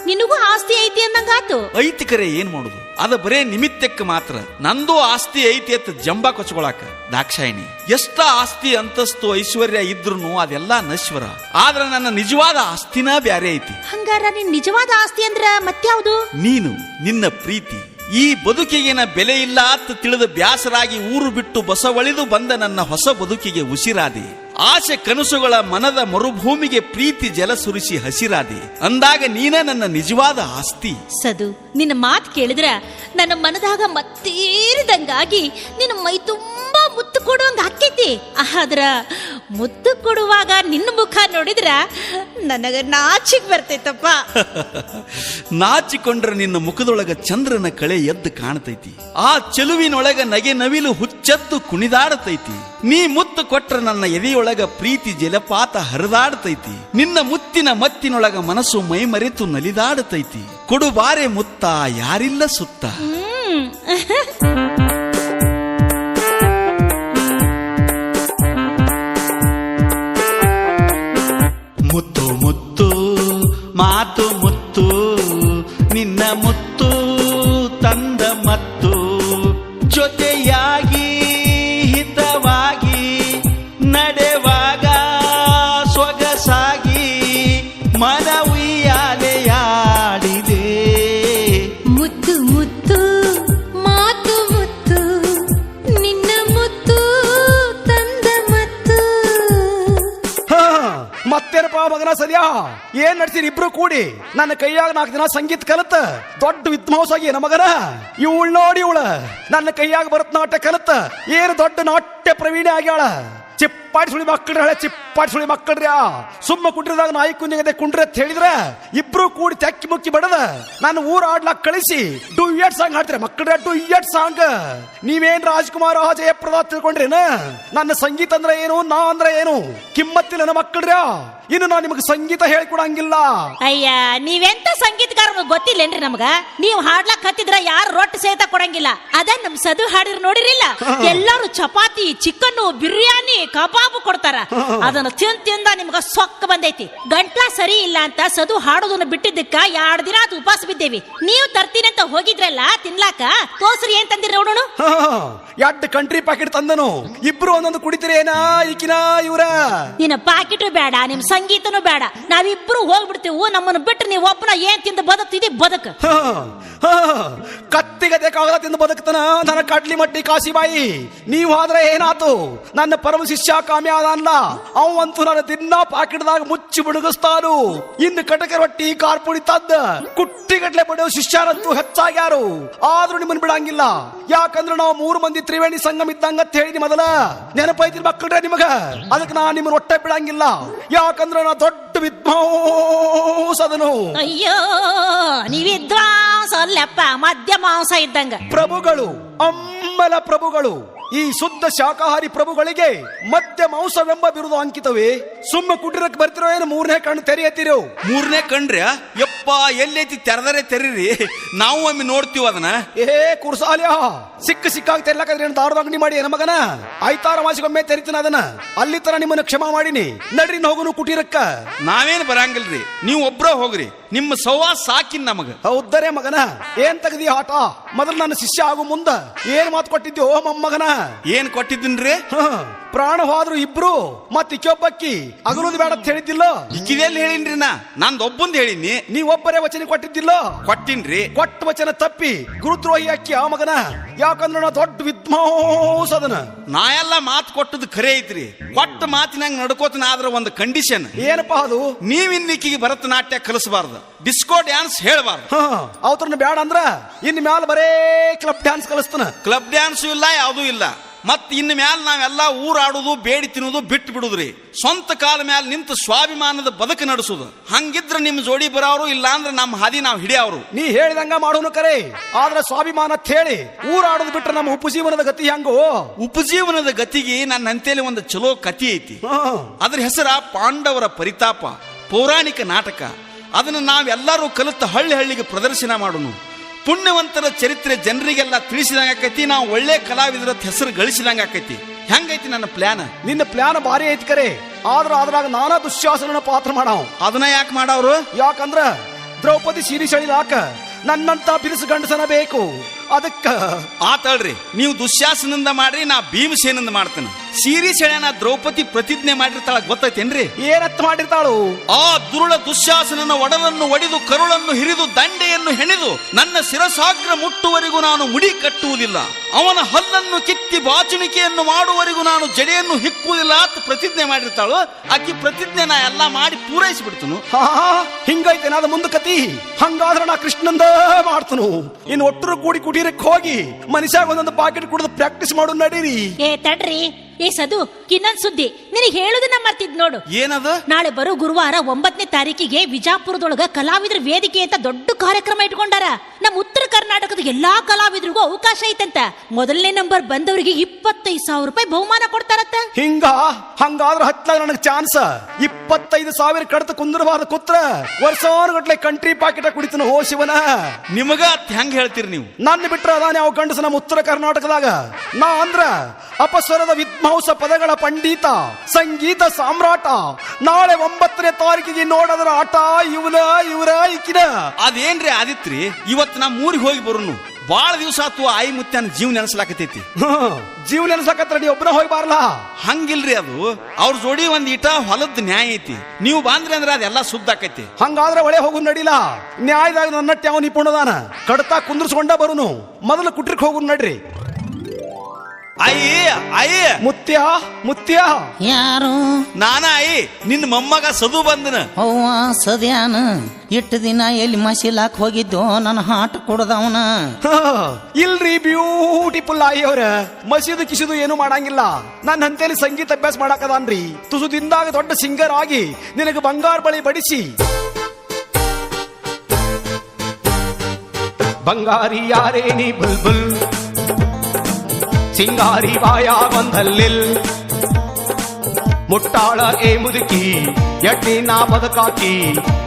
ನಿನಗೂ ಆಸ್ತಿ ಐತಿ ಅಂದಂಗಾತು. ಐತಿ ಕರೆ ಏನ್ ಮಾಡುದು? ಅದ ಬರೇ ನಿಮಿತ್ತಕ್ಕೆ ಮಾತ್ರ. ನಂದು ಆಸ್ತಿ ಐತಿ ಅಂತ ಜಂಬಾ ಕೊಚ್ಕೊಳಾಕ ದಾಕ್ಷಾಯಿಣಿ. ಎಷ್ಟ ಆಸ್ತಿ ಅಂತಸ್ತು ಐಶ್ವರ್ಯ ಇದ್ರೂ ಅದೆಲ್ಲಾ ನಶ್ವರ. ಆದ್ರ ನನ್ನ ನಿಜವಾದ ಆಸ್ತಿನ ಬ್ಯಾರೆ ಐತಿ. ಹಂಗಾರ ನಿನ್ ನಿಜವಾದ ಆಸ್ತಿ ಅಂದ್ರ ಮತ್ಯಾವುದು? ನೀನು, ನಿನ್ನ ಪ್ರೀತಿ. ಈ ಬದುಕಿಗಿನ ಬೆಲೆ ಇಲ್ಲ ಅಂತ ತಿಳಿದ ಬ್ಯಾಸರಾಗಿ ಊರು ಬಿಟ್ಟು ಬಸವಳಿದು ಬಂದ ನನ್ನ ಹೊಸ ಬದುಕಿಗೆ ಉಸಿರಾದೆ. ಆಸೆ ಕನಸುಗಳ ಮನದ ಮರುಭೂಮಿಗೆ ಪ್ರೀತಿ ಜಲ ಸುರಿಸಿ ಹಸಿರಾದೆ. ಅಂದಾಗ ನೀನ ನನ್ನ ನಿಜವಾದ ಆಸ್ತಿ. ಸದು, ನಿನ್ನ ಮಾತು ಕೇಳಿದ್ರ ನನ್ನ ಮನದಾಗ ಮತ್ತೇರಿದಂಗಾಗಿ ನಿನ್ನ ಮೈ ತುಂಬಾ ಮುತ್ತು ಕೊಡುವಂಗ ಆಕೈತಿ. ಆದ್ರ ಮುತ್ತು ಕೊಡುವಾಗ ನಿನ್ನ ಮುಖ ನೋಡಿದ್ರ ನನಗ ನಾಚಿಕ್ ಬರ್ತೈತಪ್ಪ. ನಾಚಿಕೊಂಡ್ರೆ ನಿನ್ನ ಮುಖದೊಳಗ ಚಂದ್ರನ ಕಳೆ ಎದ್ದು ಕಾಣ್ತೈತಿ. ಆ ಚೆಲುವಿನೊಳಗ ನಗೆ ನವಿಲು ಹುಚ್ಚೆದ್ದು ಕುಣಿದಾಡತೈತಿ. ನೀ ಮುತ್ತು ಕೊಟ್ರ ನನ್ನ ಎದೆಯೊಳಗ ಪ್ರೀತಿ ಜಲಪಾತ ಹರಿದಾಡ್ತೈತಿ. ನಿನ್ನ ಮುತ್ತಿನ ಮತ್ತಿನೊಳಗ ಮನಸ್ಸು ಮೈ ಮರೆತು ನಲಿದಾಡತೈತಿ. ಕೊಡುಬಾರೆ ಮುತ್ತ ಯಾರಿಲ್ಲ ಸುತ್ತ. ಮುತ್ತು ಮುತ್ತು ಮಾತು ಮುತ್ತು, ನಿನ್ನ ಮುತ್ತು ತಂದ ಮತ್ತು ಜೊತೆಯಾಗಿ ಹಿತವಾಗಿ ನಡೆವಾಗ ಸೊಗಸಾಗಿ ಮನ ಉಯ್ಯಾಲೆಯಾಡಿದೆ. ಮುತ್ತು ಮುತ್ತು ಮಾತು ಮಗನ ಸದ್ಯಾ ಏನ್ ನಡ್ಸಿರಿ ಇಬ್ರು ಕೂಡಿ ನನ್ನ ಕೈಯಾಗ 4 ದಿನ ಸಂಗೀತ ಕಲತ ದೊಡ್ಡ ವಿದ್ವಾಂಸ ಆಗಿ ಮಗನ ಇವಳು ನೋಡಿ ಇವಳ ನನ್ನ ಕೈಯಾಗ ಭರತನಾಟ್ಯ ಕಲತ ಏನು ದೊಡ್ಡ ನಾಟ್ಯ ಪ್ರವೀಣೆ ಆಗ್ಯಾಳ. ಚಿಪ್ಪಾಡಿ ಸುಳಿ ಮಕ್ಕಳ್ರಿ ಹಳೆ ಚಿಪ್ಪಾಡಿ ಸುಳಿ ಮಕ್ಕಳ್ರಿ ಸುಮ್ಮ ಕುಂಡ್ರದಾಗ ನಾಯಿ ಕುಂಜಗದೆ ಕುಂಡ್ರಿ ಅಂತ ಹೇಳಿದ್ರ ಇಬ್ರು ಕೂಡಿ ತೆಕ್ಕಿ ಮುಕ್ಕಿ ಬಡದ ನಾನು ಊರ ಆಡ್ಲಾಕ್ ಕಳಿಸಿ ಡುಯೆಟ್ ಸಾಂಗ್ ಹಾಡ್ತಾರೆ ಮಕ್ಕಳ್ರೆ ಡುಯೆಟ್ ಸಾಂಗ್. ನೀವೇನ್ ರಾಜ್ಕುಮಾರ ಜಯಪ್ರದ ತಿಳ್ಕೊಂಡ್ರೇನ? ನನ್ನ ಸಂಗೀತ ಅಂದ್ರೆ ಏನು ನಾ ಅಂದ್ರೆ ಏನು ಕಿಮ್ಮತ್ತಿಲ್ಲ ನನ್ನ ಮಕ್ಕಳ್ರ. ಇನ್ನು ನಾ ನಿಮಗೆ ಸಂಗೀತ ಹೇಳ್ಕೊಡಂಗಿಲ್ಲ. ಅಯ್ಯ ನೀವೆಂತ ಸಂಗೀತಗಾರ ಗೊತ್ತಿಲ್ಲೇನ್ರಿ ನಮಗ? ನೀವು ಹಾಡ್ಲಕ್ ಹತ್ತಿದ್ರ ಯಾರು ರೊಟ್ಟಿ ಸಹಿತ ಕೊಡಂಗಿಲ್ಲ. ಅದ ನಮ್ ಸದು ಹಾಡಿದ್ರ ನೋಡಿರಿಲ್ಲ, ಎಲ್ಲಾರು ಚಪಾತಿ ಚಿಕನ್ ಬಿರಿಯಾನಿ ಕಬಾಬು ಕೊಡ್ತಾರ. ಅದನ್ನ ತಿಂದ ನಿಮ್ಗ ಸೊಕ್ಕ ಬಂದೈತಿ. ಗಂಟ್ಲಾ ಸರಿ ಇಲ್ಲ ಅಂತ ಸದು ಹಾಡೋದನ್ನ ಬಿಟ್ಟಿದ್ದಕ್ಕ 2 ದಿನ ಅದು ಉಪವಾಸ ಬಿದ್ದೇವಿ. ನೀವು ತರ್ತೀನಿ ಅಂತ ಹೋಗಿದ್ರಲ್ಲ ತಿನ್ಲಾಕ, ತೋಸ್ರಿ ಏನ್ ತಂದಿರಿ ನೋಡೋಣ. 2 ಕಂಟ್ರಿ ಪ್ಯಾಕೆಟ್ ತಂದನು. ಇಬ್ರು ಒಂದೊಂದು ಕುಡಿತೀರಿ ಏನ ಈಕಿನ ಇವ್ರ? ನಿನ್ನ ಪಾಕಿಟು ಬೇಡ, ನಿಮ್ ಸಂಗೀತನು ಬೇಡ. ನಾವಿಬ್ರು ಹೋಗ್ಬಿಡ್ತೀವಿ. ನಮ್ಮನ್ನು ಬಿಟ್ಟು ನೀವು ಒಬ್ಬನ ಏನ್ ತಿಂದು ಬದುಕ್ತಿದಿ ಬದುಕ. ಕತ್ತಿಗದೆ ಕಾಗದ ತಿಂದು ಬದುಕ್ತಾನ ನನ್ನ ಕಡ್ಲಿ ಮಟ್ಟಿ ಕಾಸಿಬಾಯಿ. ನೀವ್ ಆದ್ರೆ ಏನಾತು? ನನ್ನ ಪರಮ ಶಿಷ್ಯ ಕಾಮ್ಯಾದ ಅಲ್ಲ ಅವಂತೂ ನನ್ನ ದಿನ ಪಾಕಿಟ್ದಾಗ ಮುಚ್ಚಿ ಬಿಡುಗಿಸ್ತಾನು. ಇನ್ನು ಕಟಕ ರೊಟ್ಟಿ ಕಾರ್ಪುಡಿ ತದ್ದ ಕುಟ್ಟಿಗಟ್ಲೆ ಬಡಿಯೋ ಶಿಷ್ಯರಂತೂ ಹೆಚ್ಚಾಗ್ಯಾರು. ಆದ್ರೂ ನಿಮ್ಮನ್ನ ಬಿಡಂಗಿಲ್ಲ. ಯಾಕಂದ್ರೆ ನಾವು 3 ಮಂದಿ ತ್ರಿವೇಣಿ ಸಂಗಮ ಇದ್ದಂಗ ಅಂತ ಹೇಳಿನಿ ಮೊದಲ. ನೆನಪೈತಿ ಮಕ್ಕಳ್ರೆ ನಿಮಗ? ಅದಕ್ಕೆ ನಾ ನಿಮ್ಮನ್ನ ಹೊಟ್ಟೆ ಬಿಡಂಗಿಲ್ಲ. ಯಾಕಂದ್ರೆ ನಾ ದೊಡ್ಡ ವಿದ್ವಾಂಸದನು. ಅಯ್ಯೋ ನೀವಿದ್ವಾಂಸ ಅಲ್ಲಪ್ಪ, ಮಧ್ಯಮಾಂಸ ಇದ್ದಂಗ. ಪ್ರಭುಗಳು ಅಮ್ಮಲ ಪ್ರಭುಗಳು ಈ ಶುದ್ಧ ಶಾಕಾಹಾರಿ ಪ್ರಭುಗಳಿಗೆ ಮಧ್ಯ ಮಾಂಸವೆಂಬ ಬಿರುದು ಅಂಕಿತವೇ. ಸುಮ್ಮ ಕುಟಿರಕ್ಕೆ ಬರ್ತಿರೋ ಏನು 3ನೇ ಕಣ್ಣು ತೆರೆಯತ್ತಿರೋ? 3ನೇ ಕಣ್ರಿ ಯಪ್ಪ ಎಲ್ಲೈತಿ ತೆರೆದರೆ ತೆರೀರಿ, ನಾವು ಒಮ್ಮೆ ನೋಡ್ತೀವಿ ಅದನ್ನ. ಕುರ್ಸಾಲ್ಯ ಸಿಕ್ಕಾಗಿ ತೆರ್ಲಕ್ಕಾದ್ರೆ ದಾರದ ಅಂಗಡಿ ಮಾಡಿ ಏನ ಮಗನ? ಆಯ್ತಾರ ಮಾಸಿಗೊಮ್ಮೆ ತೆರಿತೀನಿ ಅದನ್ನ. ಅಲ್ಲಿ ತರ ನಿಮ್ಮನ್ನ ಕ್ಷಮಾ ಮಾಡಿನಿ. ನಡ್ರಿ ಹೋಗುನು ಕುಟೀರಕ್ಕ. ನಾವೇನ್ ಬರಂಗಿಲ್ರಿ, ನೀವು ಒಬ್ರ ಹೋಗ್ರಿ. ನಿಮ್ಮ ಸವಾಸ ಸಾಕಿನ್ ನಮಗ. ಹೌದರೆ ಮಗನ ಏನ್ ತೆಗದಿ ಆಟ? ಮೊದಲು ನನ್ನ ಶಿಷ್ಯ ಆಗು ಮುಂದ ಏನ್ ಮಾತು ಕೊಟ್ಟಿದ್ಯೋ ಮೊಮ್ಮಗನ? ಏನ್ ಕೊಟ್ಟಿದ್ದೀನ್ರಿ? ಪ್ರಾಣ ಹೋದ್ರು ಇಬ್ರು ಮತ್ ಇಕ್ಕೊಬ್ಬಕ್ಕಿ ಅಗಲುದು ಬೇಡ ಅಂತ ಹೇಳಿದ್ದಿಲ್ಲ. ಇಕ್ಕಿದೆಲ್ಲಿ ಹೇಳಿನ್ರಿ? ನಂದೊಬ್ಬಂದ್ ಹೇಳಿನಿ. ನೀವೊಬ್ಬರೇ ವಚನ ಕೊಟ್ಟಿದ್ದಿಲ್ಲ? ಕೊಟ್ಟಿನ್ರಿ. ಕೊಟ್ಟ ವಚನ ತಪ್ಪಿ ಗುರುದ್ರೋಹಿ ಅಕ್ಕಿ ಆ ಮಗನ. ಯಾಕಂದ್ರೆ ನಾ ದೊಡ್ಡ ವಿದ್ವಾಂಸದನ. ನಾ ಎಲ್ಲ ಮಾತು ಕೊಟ್ಟದ್ ಖರೆ ಐತ್ರಿ. ಕೊಟ್ಟ ಮಾತಿನಂಗ್ ನಡ್ಕೋತನ. ಆದ್ರ ಒಂದು ಕಂಡೀಷನ್. ಏನಪ್ಪಾ ಅದು? ನೀವಿನ್ನಿಕ್ಕಿಗೆ ಭರತನಾಟ್ಯ ಕಲಿಸಬಾರ್ದು, ಡಿಸ್ಕೋ ಡ್ಯಾನ್ಸ್ ಹೇಳ್ಬಾರ್ದು. ಅವತ್ರನ್ನ ಬೇಡ ಅಂದ್ರ ಇನ್ ಮ್ಯಾಲ ಬರೇ ಕ್ಲಬ್ ಡ್ಯಾನ್ಸ್ ಕಲಿಸ್ತಾನ. ಕ್ಲಬ್ ಡ್ಯಾನ್ಸು ಇಲ್ಲ, ಯಾವ್ದೂ ಇಲ್ಲ. ಮತ್ ಇನ್ ಮ್ಯಾಲ ನಾವೆಲ್ಲ ಊರಾಡುದು ಬೇಡಿ ತಿನ್ನುದು ಬಿಟ್ಟು ಬಿಡುದ್ರಿ. ಸ್ವಂತ ಕಾಲ ಮ್ಯಾಲ ನಿಂತು ಸ್ವಾಭಿಮಾನದ ಬದುಕು ನಡೆಸುದು. ಹಂಗಿದ್ರ ನಿಮ್ ಜೋಡಿ ಬರೋರು, ಇಲ್ಲ ಅಂದ್ರೆ ನಮ್ಮ ಹಾದಿ ನಾವ್ ಹಿಡಿಯವ್ರು. ನೀ ಹೇಳಿದಂಗ ಮಾಡೋನು ಕರೆ. ಆದ್ರ ಸ್ವಾಭಿಮಾನ ಅಂತ ಹೇಳಿ ಊರಾಡುದು ಬಿಟ್ರೆ ನಮ್ಮ ಉಪಜೀವನದ ಗತಿ ಹೆಂಗೋ? ಉಪಜೀವನದ ಗತಿಗೆ ನನ್ನ ಅಂತೇಳಿ ಒಂದು ಚಲೋ ಕತಿ ಐತಿ. ಅದ್ರ ಹೆಸರ ಪಾಂಡವರ ಪರಿತಾಪ, ಪೌರಾಣಿಕ ನಾಟಕ. ಅದನ್ನ ನಾವೆಲ್ಲರೂ ಕಲಿತ ಹಳ್ಳಿ ಹಳ್ಳಿಗೆ ಪ್ರದರ್ಶನ ಮಾಡೋನು. ಪುಣ್ಯವಂತರ ಚರಿತ್ರೆ ಜನರಿಗೆಲ್ಲ ತಿಳಿಸಿದಂಗ ಆಕೈತಿ. ನಾವು ಒಳ್ಳೆ ಕಲಾವಿದರ ಹೆಸರು ಗಳಿಸಿದಂಗ ಆಕೈತಿ. ಹೆಂಗೈತಿ ನನ್ನ ಪ್ಲಾನ್? ನಿನ್ನ ಪ್ಲಾನ್ ಭಾರಿ ಐತಿ ಕರೆ. ಆದ್ರ ಅದ್ರಾಗ ನಾನಾ ದುಶ್ಯಾಸನ ಪಾತ್ರ ಮಾಡಾವ್. ಅದನ್ನ ಯಾಕೆ ಮಾಡವ್ರು? ಯಾಕಂದ್ರ ದ್ರೌಪದಿ ಸೀರೆ ಸೆಳಿಲಾಕ ನನ್ನಂತ ಬಿರುಸು ಗಂಡಸನ ಬೇಕು. ಅದಕ್ಕ ಆತಳ್ರಿ, ನೀವು ದುಶ್ಯಾಸನಿಂದ ಮಾಡ್ರಿ, ನಾ ಭೀಮಸೇನಿಂದ ಮಾಡ್ತೇನೆ. ಸೀರಿ ಸೆಳೆನ ದ್ರೌಪದಿ ಪ್ರತಿಜ್ಞೆ ಮಾಡಿರ್ತಾಳ ಗೊತ್ತೈತೇನ್ರಿ? ಏನತ್ ಮಾಡಿರ್ತಾಳು? ಆ ದುರುಳ ದುಶ್ಯಾಸನನ ಒಡಲನ್ನು ಒಡೆದು ಕರುಳನ್ನು ಹಿರಿದು ದಂಡೆಯನ್ನು ಹೆಣೆದು ನನ್ನ ಶಿರಸಾಗ್ರ ಮುಟ್ಟುವರೆಗೂ ನಾನು ಮುಡಿ ಕಟ್ಟುವುದಿಲ್ಲ. ಅವನ ಹಲ್ಲನ್ನು ಕಿತ್ತಿ ಬಾಚುಣಿಕೆಯನ್ನು ಮಾಡುವವರೆಗೂ ನಾನು ಜಡೆಯನ್ನು ಹಿಕ್ಕುವುದಿಲ್ಲ ಅಂತ ಪ್ರತಿಜ್ಞೆ ಮಾಡಿರ್ತಾಳು. ಆಕಿ ಪ್ರತಿಜ್ಞೆ ನಾ ಎಲ್ಲಾ ಮಾಡಿ ಪೂರೈಸಿಬಿಡ್ತನು. ಹಿಂಗೈತೆ ನಾದ ಮುಂದ ಕತಿ. ಹಂಗಾದ್ರೆ ನಾ ಕೃಷ್ಣಂದ ಮಾಡ್ತನು. ಇನ್ನು ಒಟ್ಟರು ಕೂಡಿ ಕುಟೀರಕ್ಕೆ ಹೋಗಿ ಮನುಷ್ಯಾಗ ಒಂದೊಂದು ಪಾಕೆಟ್ ಕುಡಿದು ಪ್ರಾಕ್ಟೀಸ್ ಮಾಡು ನಡೀರಿ. ಏ ತಡ್ರಿ, ಏ ಸದು ಇನ್ನೊಂದ್ ಸುದ್ದಿ ನಿನಗೆ ಹೇಳುದನ್ನ ಮರ್ತಿದ್ ನೋಡು. ಏನದು? ನಾಳೆ ಬರೋ ಗುರುವಾರ 9ನೇ ತಾರೀಕಿಗೆ ವಿಜಾಪುರದೊಳಗ ಕಲಾವಿದರ ವೇದಿಕೆ ಅಂತ ದೊಡ್ಡ ಕಾರ್ಯಕ್ರಮ ಇಟ್ಕೊಂಡಾರ. ನಮ್ಮ ಉತ್ತರ ಕರ್ನಾಟಕದ ಎಲ್ಲಾ ಕಲಾವಿದರಿಗೂ ಅವಕಾಶ ಐತಂತ. 1ನೇ ನಂಬರ್ ಬಂದವರಿಗೆ 25,000 ರೂಪಾಯಿ ಬಹುಮಾನ ಕೊಡ್ತಾರತ್ತ. ಹಂಗಾದ್ರೆ ಹತ್ತಲಾಗ ನನಗೆ ಚಾನ್ಸ್. 25,000 ಕಡತ ಕುಂದರಬಾರ್ದು. ಕುತ್ರ ವರ್ಷಗಟ್ಲೆ ಕಂಟ್ರಿ ಪಾಕೆಟ್ ಕುಡಿತನ. ಹೋ ಶಿವನ, ನಿಮಗ ಹೆಂಗ್ ಹೇಳ್ತೀರಿ ನೀವು? ನನ್ನ ಬಿಟ್ರ ಅದಾನೆ ಅವ್ ಗಂಡಸ ನಮ್ಮ ಉತ್ತರ ಕರ್ನಾಟಕದಾಗ. ನಾ ಅಂದ್ರ ಅಪಸ್ವರದ ವಿದ್ವಾಂಸ ಪದಗಳ ಪಂಡಿತ, ಸಂಗೀತ ಸಾಮ್ರಾಟ. ನಾಳೆ 9ನೇ ತಾರೀಕಿಗೆ ನೋಡೋದ್ರ ಆಟ ಇವರ ಇಕ್ಕಿನ. ಅದೇನ್ರಿ ಆದಿತ್ರಿ, ಇವತ್ತು ನಾ ಊರಿಗೆ ಹೋಗಿ ಬರೋನು. ಬಾಳ ದಿವಸ ಆತು ಆಯಿ ಮುತ್ಯಾನ ಜೀವ ನೆನಸ್ಲಾಕತೈತಿ. ಜೀವ ನೆನಸಾಕತ್ರ ನೀ ಒಬ್ಬನ ಹೋಗಿ ಬಾರ್ಲಾ? ಹಂಗಿಲ್ರಿ, ಅದು ಅವ್ರ ಜೋಡಿ ಒಂದ್ ಇಟ ಹೊಲದ ನ್ಯಾಯ ಐತಿ. ನೀವು ಬಂದ್ರಿ ಅಂದ್ರೆ ಅದೆಲ್ಲ ಸುದ್ದ ಆಕೈತಿ. ಹಂಗಾದ್ರೆ ಒಳ್ಳೆ ಹೋಗು ನಡಿಲ್ಲ. ನ್ಯಾಯದಾಗ ನನ್ನಟ್ಟಿ ಯಾವ ನಿಪುಣದಾನ. ಕಡತ ಕುಂದ್ರಸ್ಕೊಂಡ ಬರುನು. ಮೊದಲು ಕುಟ್ರಿಕ್ ಹೋಗು ನಡ್ರಿ. ಆಯಿ ಆಯಿ ಮುತ್ಯ ಮುತ್ಯ ಯಾರು ನಾನ ಆಯಿ ನಿನ್ನ ಮೊಮ್ಮಗ ಸದು ಬಂದನ. ಅವ್ವ ಸದ್ಯಾನ ಇಟ್ಟು ದಿನ ಎಲ್ಲಿ ಮಸಿಲಾಕ್ ಹೋಗಿದ್ದೋ ನನ್ನ ಹಾಟ್ ಕೊಡದವನ. ಇಲ್ರಿ ಬ್ಯೂಟಿಫುಲ್ ಆಯ್ಯವ್ರ ಮಸೀದು ಕಿಸಿದು ಏನು ಮಾಡಂಗಿಲ್ಲ. ನನ್ನ ಹಂತೇಲಿ ಸಂಗೀತ ಅಭ್ಯಾಸ ಮಾಡಾಕದಾನ್ರಿ. ತುಸುದಿಂದಾಗ ದೊಡ್ಡ ಸಿಂಗರ್ ಆಗಿ ನಿನಗೆ ಬಂಗಾರ ಬಳಿ ಬಡಿಸಿ ಬಂಗಾರಿ ಯಾರೇ ನೀ ಬುಲ್ಬುಲ್ ಸಿಂಗಾರಿ ಬಾಯ ಬಂದಲ್ಲಿಲ್ ಮುಟ್ಟಾಳ ಏ ಮುದುಕಿ ಎಟ್ಟಿ ನಾ ಬದುಕಾಕಿ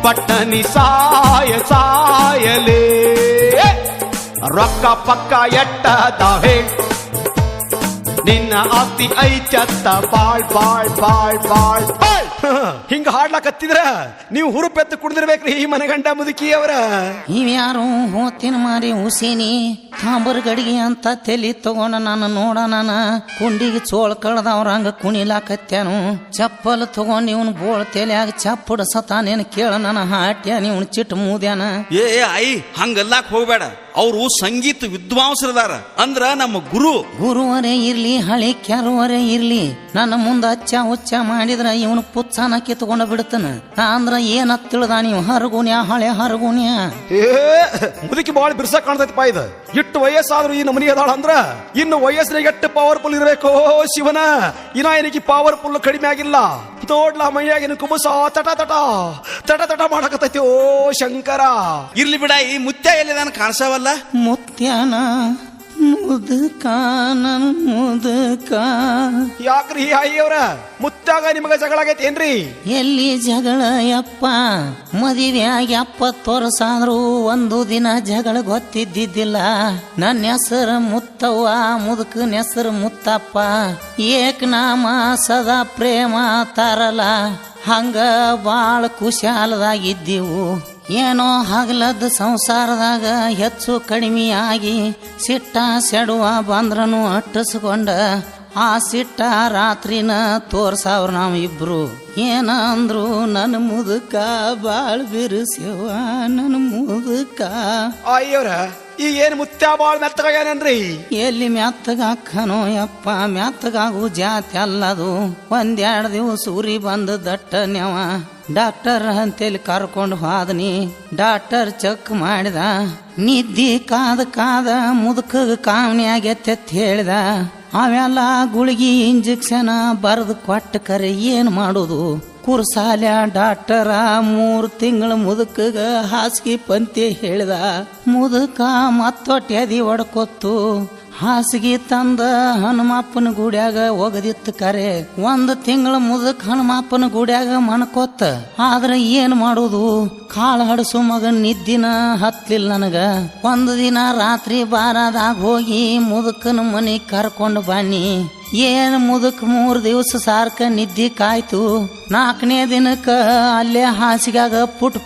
ಪಟ್ಟನಿ ಸಾಯಲೇ ರೊಕ್ಕ ಪಕ್ಕ ಎಟ್ಟದಾವೆ ನಿನ್ನ ಆಸ್ತಿ ಐಚತ್ತ ಬಾಳ್ ಬಾಳ್ ಬಾಳ್ ಬಾಳ್ ಹಿಂಗ ಹಾಡ್ಲಾಕತ್ತಿದ್ರ ನೀವು ಹುರುಪೆತ್ತು ಕುಡಿದಿರ್ಬೇಕ್ರಿ ಈ ಮನೆಗಂಡ ಮುದುಕಿ ಅವರ. ಇವ್ಯಾರು ಹೋತಿನ ಮಾರಿ ಹುಸೇನಿ ತಾಂಬರ್ ಗಡಿಗೆ ಅಂತ ತಲಿ ತಗೊಂಡ ನಾನು ನೋಡ ನಾನ ಕುಂಡಿಗೆ ಚೋಳ ಕಳ್ದವ್ರಂಗ ಕುಣಿಲಾಕತ್ಯಾನು. ಚಪ್ಪಲ್ ತಗೊಂಡ್ ಇವನ್ ಬೋಳ್ ತೆಲ್ಯಾಗ ಚಪ್ಪಡ ಸತಾನೇನು ಕೇಳ ನನ್ನ ಹಾಟ್ಯಾನ ಇವನ್ ಚಿಟ್ ಮೂದ್ಯಾನ. ಏ ಆಯಿ ಹಂಗಲ್ಲಾಕ್ ಹೋಗ್ಬೇಡ. ಅವ್ರು ಸಂಗೀತ ವಿದ್ವಾಂಸರದಾರ ಅಂದ್ರ ನಮ್ಮ ಗುರುವರೇ ಇರ್ಲಿ ಹಳಿ ಕ್ಯಾರುವರೇ ಇರ್ಲಿ ನನ್ನ ಮುಂದ ಅಚ್ಚ ಉಚ್ಚ ಮಾಡಿದ್ರ ಇವನು ಪುತ್ಸಾನ ಕಿತ್ಕೊಂಡ ಬಿಡ್ತಾನ. ಅಂದ್ರ ಏನ ತಿಳಿದ ನೀವು ಹರಗುಣ್ಯ ಹಳೆ ಹರಗುಣ್ಯ. ಏ ಮುದುಕಿ ಬಾಳ ಬಿರ್ಸ ಕಾಣ್ತೈತಿಪ್ಪ ಇದು. ಇಟ್ಟು ವಯಸ್ಸಾದ್ರು ಈ ನಮನಿ ಅದಾಳ ಅಂದ್ರ ಇನ್ನು ವಯಸ್ಸಿನಾಗ ಎಷ್ಟು ಪವರ್ಫುಲ್ ಇರ್ಬೇಕು ಶಿವನ. ಇನ್ನ ಏನಕ್ಕೆ ಪವರ್ಫುಲ್ ಕಡಿಮೆ ಆಗಿಲ್ಲ. ನೋಡ್ಲಾ ಮೈಯಾಗಿನ ಕುಬಸ ತಟ ತಟ ತಟ ತಟ ಮಾಡಕತ್ತೈತಿ. ಓ ಶಂಕರ ಇರ್ಲಿ ಬಿಡ. ಈ ಮುತ್ಯ ಎಲ್ಲಿದಾನ ಕಾಣಿಸವಲ್ಲ. ಮುತ್ಯಾನ ಮುದುಕ ನನ್ ಮುದುಕ. ಯಾಕ್ರಿ ಅಯ್ಯವ್ರ ಮುತ್ಯಾಗ ನಿಮಗ ಜಗಳ ಆಗೈತಿ ಏನ್ರಿ? ಎಲ್ಲಿ ಜಗಳ ಯಪ್ಪ, ಮದುವೆಯಾಗಿ 70 ವರ್ಷ ಆದ್ರೂ ಒಂದು ದಿನ ಜಗಳ ಗೊತ್ತಿದ್ದಿದ್ದಿಲ್ಲ. ನನ್ನ ಹೆಸರು ಮುತ್ತವ್ವ, ಮುದುಕನ ಹೆಸರು ಮುತ್ತಪ್ಪ. ಏಕನಾಮ ಸದಾ ಪ್ರೇಮ ತಾರಲ್ಲ, ಹಂಗ ಬಾಳ ಕುಶಾಲದಾಗಿದ್ದೀವು. ಏನೋ ಹಗಲದ ಸಂಸಾರದಾಗ ಹೆಚ್ಚು ಕಡಿಮೆ ಆಗಿ ಸಿಟ್ಟ ಸೆಡುವ ಬಂದ್ರನು ಅಟ್ಟಿಸ್ಕೊಂಡ ಆ ಸಿಟ್ಟ ರಾತ್ರಿನ ತೋರ್ಸಾವ್ರ ನಾವು ಇಬ್ರು. ಏನ ಅಂದ್ರು ನನ್ನ ಮುದುಕ ಬಾಳ್ ಬಿರುಸ್ಯವ ನನ್ನ ಮುದುಕ. ಅಯ್ಯವ್ರ ಈಗ ಏನ್ ಮುತ್ಯ ಬಾಳ್ ಮೆತ್ತಗಾಗ್ಯಾನನ್ರಿ? ಎಲ್ಲಿ ಮೆತ್ತಗಾಕನೋ ಯಪ್ಪ, ಮೆತ್ತಗಾಗು ಜಾತಿ ಅಲ್ಲದು. 1-2 ದಿವಸ ಉರಿ ಬಂದು ದಟ್ಟ ನೆವ. ಡಾಕ್ಟರ್ ಅಂತೇಳಿ ಕರ್ಕೊಂಡು ಹೋದನಿ. ಡಾಕ್ಟರ್ ಚೆಕ್ ಮಾಡಿದ, ನಿದ್ದಿ ಕಾದ ಕಾದ ಮುದುಕಗ ಕಾವಣಿ ಆಗೈತೆ ಹೇಳಿದ. ಅವೆಲ್ಲ ಗುಳಿಗಿ ಇಂಜೆಕ್ಷನ್ ಬರೆದು ಕೊಟ್ಟ ಕರೆ ಏನ್ ಮಾಡೋದು? ಕುರ್ಸಾಲ್ಯ ಡಾಕ್ಟರ 3 ತಿಂಗಳ ಮುದುಕಗ ಹಾಸಿಗೆ ಪಂತೆ ಹೇಳಿದ. ಮುದುಕ ಮತ್ತೊಟ್ಟೆ ಎದಿ ಒಡ್ಕೊತ್ತು ಹಾಸಿಗೆ ತಂದ ಹನುಮಪ್ಪನ ಗುಡ್ಯಾಗ ಒಗದಿತ್ತು ಕರೆ. 1 ತಿಂಗಳ ಮುದಕ್ ಹನುಮಪ್ಪನ ಗುಡ್ಯಾಗ ಮಣ್ಕೊತ್ತ. ಆದ್ರ ಏನ್ ಮಾಡೋದು? ಕಾಳು ಹಡಸು ಮಗನ್ ನಿದ್ದಿನ ಹತ್ಲಿಲ್ಲ ನನಗ. 1 ದಿನ ರಾತ್ರಿ ಬಾರದಾಗ ಹೋಗಿ ಮುದುಕನ ಮನಿ ಕರ್ಕೊಂಡು ಬನ್ನಿ. ಏನ್ ಮುದುಕ್ 3 ದಿವಸ ಸಾರ್ಕ ನಿದ್ದಿ ಕಾಯ್ತು. 4ನೇ ದಿನಕ್ಕ ಅಲ್ಲೇ ಹಾಸಿಗಾಗ ಪುಟ್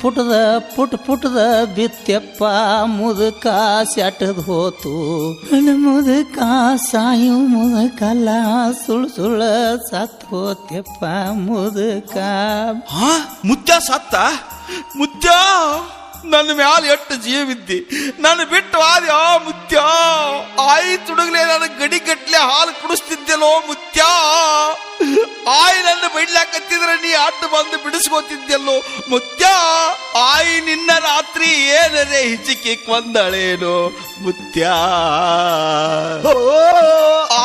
ಪುಟದ ಬಿತ್ತೆಪ್ಪ. ಮುದುಕ ಸೆಟದ್ ಹೋತು. ಮುದುಕ ಸಾಯು ಮುದುಕಲ್ಲ, ಸುಳ್ಳ ಸತ್ ಹೋತೆಪ್ಪ ಮುದುಕ. ಮುತ್ಯ ಸತ್ತ? ಮುತ್ಯ ನನ್ನ ಮ್ಯಾಲ ಎಷ್ಟು ಜೀವಿದ್ದಿ, ನನ್ನ ಬಿಟ್ಟು ಆದ್ಯ ಮುತ್ಯ. ಆಯಿ ತುಡುಗ್ಲೆ ನನ್ನ ಗಡಿ ಗಟ್ಲೆ ಹಾಲು ಕುಡಿಸ್ತಿದ್ದೆಲ್ಲೋ ಮುತ್ಯ. ಆಯಿ ನನ್ನ ಬೈಡ್ಲಾಕತ್ತಿದ್ರೆ ನೀ ಅಡ್ಡ ಬಂದು ಬಿಡಿಸ್ಕೋತಿದ್ದೆಲ್ಲೋ ಮುತ್ಯ. ಆಯಿ ನಿನ್ನ ರಾತ್ರಿ ಏನರೇ ಹಿಚಿಕೆ ಕೊಂದಳೇನೋ ಮುತ್ಯ.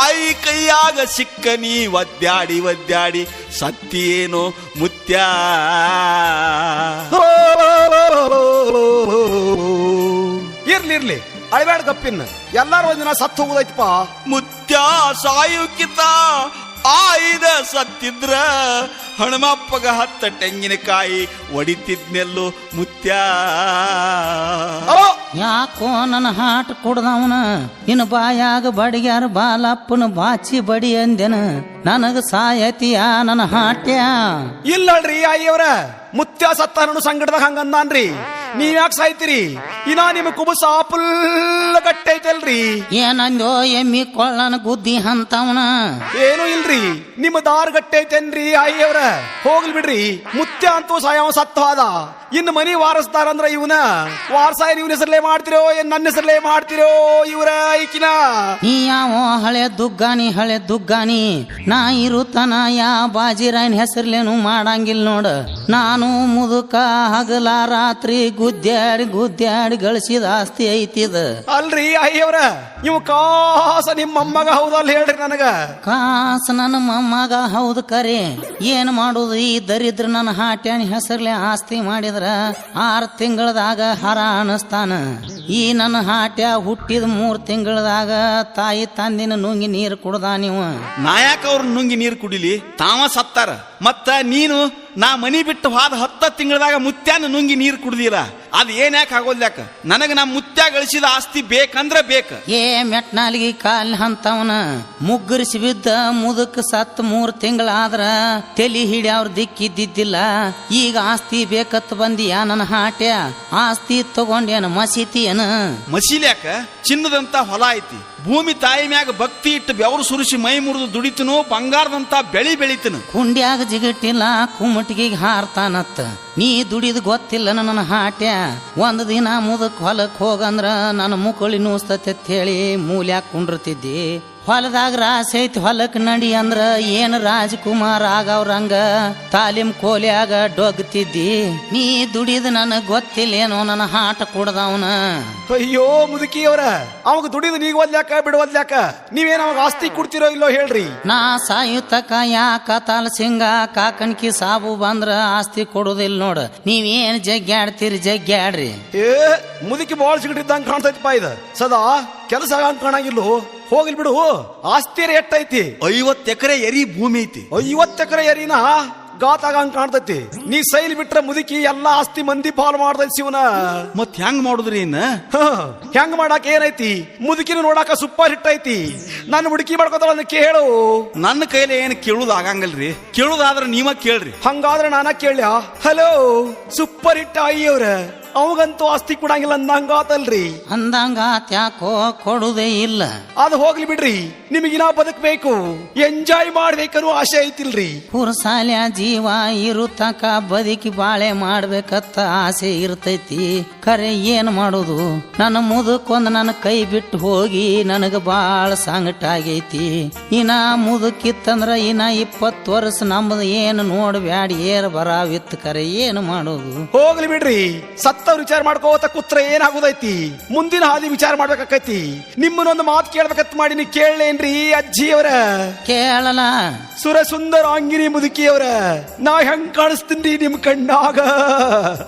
ಆಯಿ ಕೈಯಾಗ ಸಿಕ್ಕ ನೀ ಒದ್ದಾಡಿ ಸತ್ತಿಯೇನೋ ಮುತ್ಯ. ಇರ್ಲಿ ಅಳಬೇಡ ಗಪ್ಪಿನ. ಎಲ್ಲಾರು ಒಂದಿನ ಸತ್ತು ಹೋಗುದೈತಪ್ಪ. ಮುತ್ಯ ಸಾಯುಕಿತ ಆಯ್ದ ಸತ್ತಿದ್ರ ಹನುಮಪ್ಪಗ 10 ತೆಂಗಿನಕಾಯಿ ಒಡಿತಿದ್ನೆಲ್ಲೋ ಮುತ್ಯ. ಯಾಕೋ ನನ್ನ ಹಾಟ್ ಕುಡ್ದವನ ನಿನ್ನ ಬಾಯಾಗ ಬಡಿಗ್ಯಾರ ಬಾಲಪ್ಪನ ಬಾಚಿ ಬಡಿ ಅಂದೆನ. ನನಗ ಸಾಯತಿಯ ನನ್ನ ಹಾಟ್ಯ. ಇಲ್ಲಲ್ರಿ ಅಯ್ಯವ್ರ, ಮುತ್ಯ ಸತ್ತ ನನ್ನ ಸಂಕಟದಾಗ ಹಂಗಂದಾನ್ರಿ. ನೀವ್ಯಾಕೆ ಸಾಯ್ತೀರಿ? ಇನ್ನ ನಿಮ್ ಕುಬುಸ ಫುಲ್ ಗಟ್ಟೈತಲ್ರಿ. ಏನಂದೋ ಎಮ್ಮಿ ಕೊಳ್ಳನ ಗುದ್ದಿ ಅಂತವನ. ಏನು ಇಲ್ರಿ, ನಿಮ್ಮ ದಾರ್ ಗಟ್ಟೈತೇನ್ರಿ ಅಯ್ಯವ್ರ. ಹೋಗ್ಲಿ ಬಿಡ್ರಿ, ಮುತ್ಯ ಅಂತೂ ಸಾಯವ ಸತ್ತ ಹೋದ. ಇನ್ನು ಮನಿ ವಾರಸ್ತಾರಂದ್ರ ಇವನ ವಾರಸಾಯ ನೀವ್ ಹೆಸರ್ಲೇ ಮಾಡ್ತಿರೋ ಏನ್ ನನ್ನ ಹೆಸರ್ಲೇ ಮಾಡ್ತಿರೋ ಇವ್ರ ಈಕಿನ? ನೀ ಯಾವ ಹಳೆ ದುಗ್ಗಾನಿ ನಾ ಇರುತ್ತನ ಯಾ ಬಾಜಿರಾಯನ್ ಹೆಸರ್ಲೇನು ಮಾಡಂಗಿಲ್ಲ ನೋಡ. ನಾನು ಮುದುಕ ಹಗಲ ರಾತ್ರಿ ಗುದ್ದ್ಯಾಡಿ ಗಳಿಸಿದ ಆಸ್ತಿ ಐತಿದ. ಅಲ್ರಿ ಅಯ್ಯವ್ರ, ಇವ್ ಕಾಸ ನಿಮ್ಮ ಮೊಮ್ಮಗ ಹೌದಲ್ಲ ಹೇಳ್ರಿ ನನಗ. ಕಾಸ ನನ್ನ ಮೊಮ್ಮಗ ಹೌದು ಕರೆ. ಏನ್ ಮಾಡುದು ಈ ದರಿದ್ರ ನನ್ನ ಹಾಟ್ಯಾನಿ ಹೆಸರ್ಲೆ ಆಸ್ತಿ ಮಾಡಿದ್ರ 6 ತಿಂಗಳದಾಗ ಹರ ಅನಸ್ತಾನ. ಈ ನನ್ನ ಹಾಟ್ಯ ಹುಟ್ಟಿದ 3 ತಿಂಗಳದಾಗ ತಾಯಿ ತಂದಿನ ನುಂಗಿ ನೀರು ಕುಡ್ದ. ನೀವು ನಾಯಕ ಅವ್ರ ನುಂಗಿ ನೀರು ಕುಡಿಲಿ, ತಾವ ಸತ್ತಾರ. ಮತ್ತ ನೀನು ನಾ ಮನಿ ಬಿಟ್ಟು ಹೋದ 10 ತಿಂಗಳದಾಗ ಮುತ್ಯಾನ ನುಂಗಿ ನೀರು ಕುಡ್ದಿಲ್ಲ. ಅದ್ ಏನ್ ಯಾಕೆ ಆಗೋದ್ಯಾಕ? ನನಗ ನಾ ಮುತ್ಯ ಗಳಿಸಿದ ಆಸ್ತಿ ಬೇಕಂದ್ರ ಬೇಕ. ಏ ಮೆಟ್ನಾಲಿಗೆ ಕಾಲ್ ಅಂತವನ ಮುಗ್ಗರಿಸಿ ಬಿದ್ದ ಮುದಕ್ ಸತ್ 3 ತಿಂಗಳಾದ್ರ ತಲಿ ಹಿಡಿಯವ್ರ ದಿಕ್ಕಿದ್ದಿದ್ದಿಲ್ಲ. ಈಗ ಆಸ್ತಿ ಬೇಕತ್ ಬಂದಿಯಾ ನನ್ನ ಹಾಟ್ಯ? ಆಸ್ತಿ ತಗೊಂಡೇನ ಮಸೀತಿ ಏನ? ಮಸೀಲ್ಯಾಕ ಚಿನ್ನದಂತ ಹೊಲ ಐತಿ. ಭೂಮಿ ತಾಯಿ ಮ್ಯಾಗ ಭಕ್ತಿ ಇಟ್ಟು ಬೆವರು ಸುರಿಸಿ ಮೈ ಮುರಿದು ದುಡಿತನು, ಬಂಗಾರದಂತ ಬೆಳಿ ಬೆಳಿತನು. ಕುಂಡ್ಯಾಗ ಜಿಗಟ್ಟಿಲ್ಲ ಕುಮ್ಮಟಿಗೆ ಹಾರ್ತಾನತ್ತ. ನೀ ದುಡಿದ್ ಗೊತ್ತಿಲ್ಲ ನನ್ನ ಹಾಟ್ಯ. ಒಂದ್ ದಿನ ಮುದಕ್ ಹೊಲಕ್ ಹೋಗಂದ್ರ ನನ್ನ ಮುಕಳಿ ನೂಸ್ತತೆ ಹೇಳಿ ಮೂಲ್ಯಾಕ ಕುಂಡ್ರತಿದ್ದಿ. ಹೊಲದಾಗ ರಾಸೆ ಐತಿ ಹೊಲಕ್ ನಡಿ ಅಂದ್ರ ಏನ್ ರಾಜಕುಮಾರ್ ಆಗವ್ರಂಗ ತಾಲೀಮ್ ಕೋಲ್ಯಾಗ ಡೊಗ್ತಿದ್ದಿ. ನೀ ದುಡಿದ್ ನನಗ್ ಗೊತ್ತಿಲ್ಲೇನೋ ನನ್ನ ಹಾಟ ಕುಡ್ದವನ. ಅಯ್ಯೋ ಮುದುಕಿಯವ್ರ, ಅವಾಗ ದುಡಿದು ನೀಗ ಒದ್ಲ್ಯಾಕ ಬಿಡುವದ್ಲ್ಯಾಕ? ನೀವೇನ್ ಅವಾಗ ಆಸ್ತಿ ಕೊಡ್ತಿರೋ ಇಲ್ಲೋ ಹೇಳ್ರಿ. ನಾ ಸಾಯುತಕ ಯಾಕ ತಾಲ್ ಸಿಂಗ ಕಾಕನ್ಕಿ ಸಾಬು ಬಂದ್ರ ಆಸ್ತಿ ಕೊಡುದಿಲ್ಲ ನೋಡ. ನೀವೇನ್ ಜಗ್ಗ್ಯಾಡ್ರಿ. ಏ ಮುದುಕಿ ಬಾಳ್ ಸಿಗಟ್ಟಿದ್ದಂಗ ಕಾಣ್ತೈತಿಪ್ಪ ಇದು. ಸದಾ ಕೆಲಸ ಆಗಂಗ್ ಕಾಣಂಗಿಲ್ಲೋ. ಹೋಗ್ಲಿ ಬಿಡು, ಆಸ್ತಿ ಎಟ್ಟೈತಿ? 50 ಎಕರೆ ಎರಿ ಭೂಮಿ ಐತಿ. 50 ಎಕರೆ ಎರಿನ ಗಾತಾಗಂಗ್ ಕಾಣ್ತೈತಿ. ನೀ ಸೈಲ್ ಬಿಟ್ರೆ ಮುದುಕಿ ಎಲ್ಲಾ ಆಸ್ತಿ ಮಂದಿ ಪಾಲು ಮಾಡ್ತೈತಿ ಶಿವನ. ಮತ್ ಹೆಂಗ್ ಮಾಡುದ್ರಿ ಇನ್ನ? ಹೆಂಗ್ ಮಾಡಾಕ ಏನೈತಿ? ಮುದುಕಿನ ನೋಡಾಕ ಸೂಪರ್ ಹಿಟ್ ಐತಿ. ನಾನು ಹುಡುಕಿ ಮಾಡ್ಕೋತಾಳ ಕೇಳು. ನನ್ನ ಕೈಲಿ ಏನ್ ಕೇಳುದು ಆಗಂಗಲ್ರಿ. ಕೇಳುದಾದ್ರ ನೀವ ಕೇಳ್ರಿ. ಹಂಗಾದ್ರೆ ನಾನ ಕೇಳ್ಯ? ಹಲೋ ಸೂಪರ್ ಹಿಟ್ ಅಯ್ಯವ್ರ, ಅವಾಗಂತೂ ಆಸ್ತಿ ಕೊಡಂಗಿಲ್ಲ ಅಂದಂಗಾತಲ್ರಿ. ಅಂದಂಗ ತ್ಯಾಕೋ ಕೊಡುದೇ ಇಲ್ಲ. ಅದು ಹೋಗ್ಲಿ ಬಿಡ್ರಿ, ನಿಮಗಿನ ಬದುಕ್ಬೇಕು, ಎಂಜಾಯ್ ಮಾಡ್ಬೇಕನ್ನೋ ಆಸೆ ಐತಿಲ್ರಿ. ಪುರಸಾಲ್ಯ ಜೀವ ಇರುತ್ತಕ ಬದುಕಿ ಬಾಳೆ ಮಾಡ್ಬೇಕತ್ತ ಆಸೆ ಇರ್ತೈತಿ. ಖರೆ ಏನ್ ಮಾಡುದು? ನನ್ನ ಮುದುಕೊಂದ್ ನನ್ನ ಕೈ ಬಿಟ್ಟು ಹೋಗಿ ನನಗ ಬಾಳ ಸಂಕಟ ಆಗೈತಿ. ಇನ್ನ ಮುದುಕಿತ್ತಂದ್ರ ಇನ್ನ 20 ವರ್ಷ ನಮ್ಮದು ಏನು ನೋಡ್ಬ್ಯಾಡಿ ಏರ್ ಬರಾವಿತ್ತು. ಖರೆ ಏನು ಮಾಡುದು? ಹೋಗ್ಲಿ ಬಿಡ್ರಿ, ಸತ್ತವ್ರ ವಿಚಾರ ಮಾಡ್ಕೋತ ಕೂತ್ರ ಏನಾಗುದೈತಿ? ಮುಂದಿನ ಹಾದಿ ವಿಚಾರ ಮಾಡ್ಬೇಕಾಕೈತಿ. ನಿಮ್ಮನ್ನೊಂದು ಮಾತು ಕೇಳ್ಬೇಕತ್ ಮಾಡಿ ನೀ ಕೇಳೇನ್ರಿ ಅಜ್ಜಿಯವರ? ಕೇಳಲ್ಲ. ಸುರ ಸುಂದರ ಅಂಗಿನಿ ಮುದುಕಿಯವರ, ನಾ ಹೆಂಗ್ ಕಾಣಿಸ್ತೀನಿ ನಿಮ್ ಕಣ್ಣಾಗ?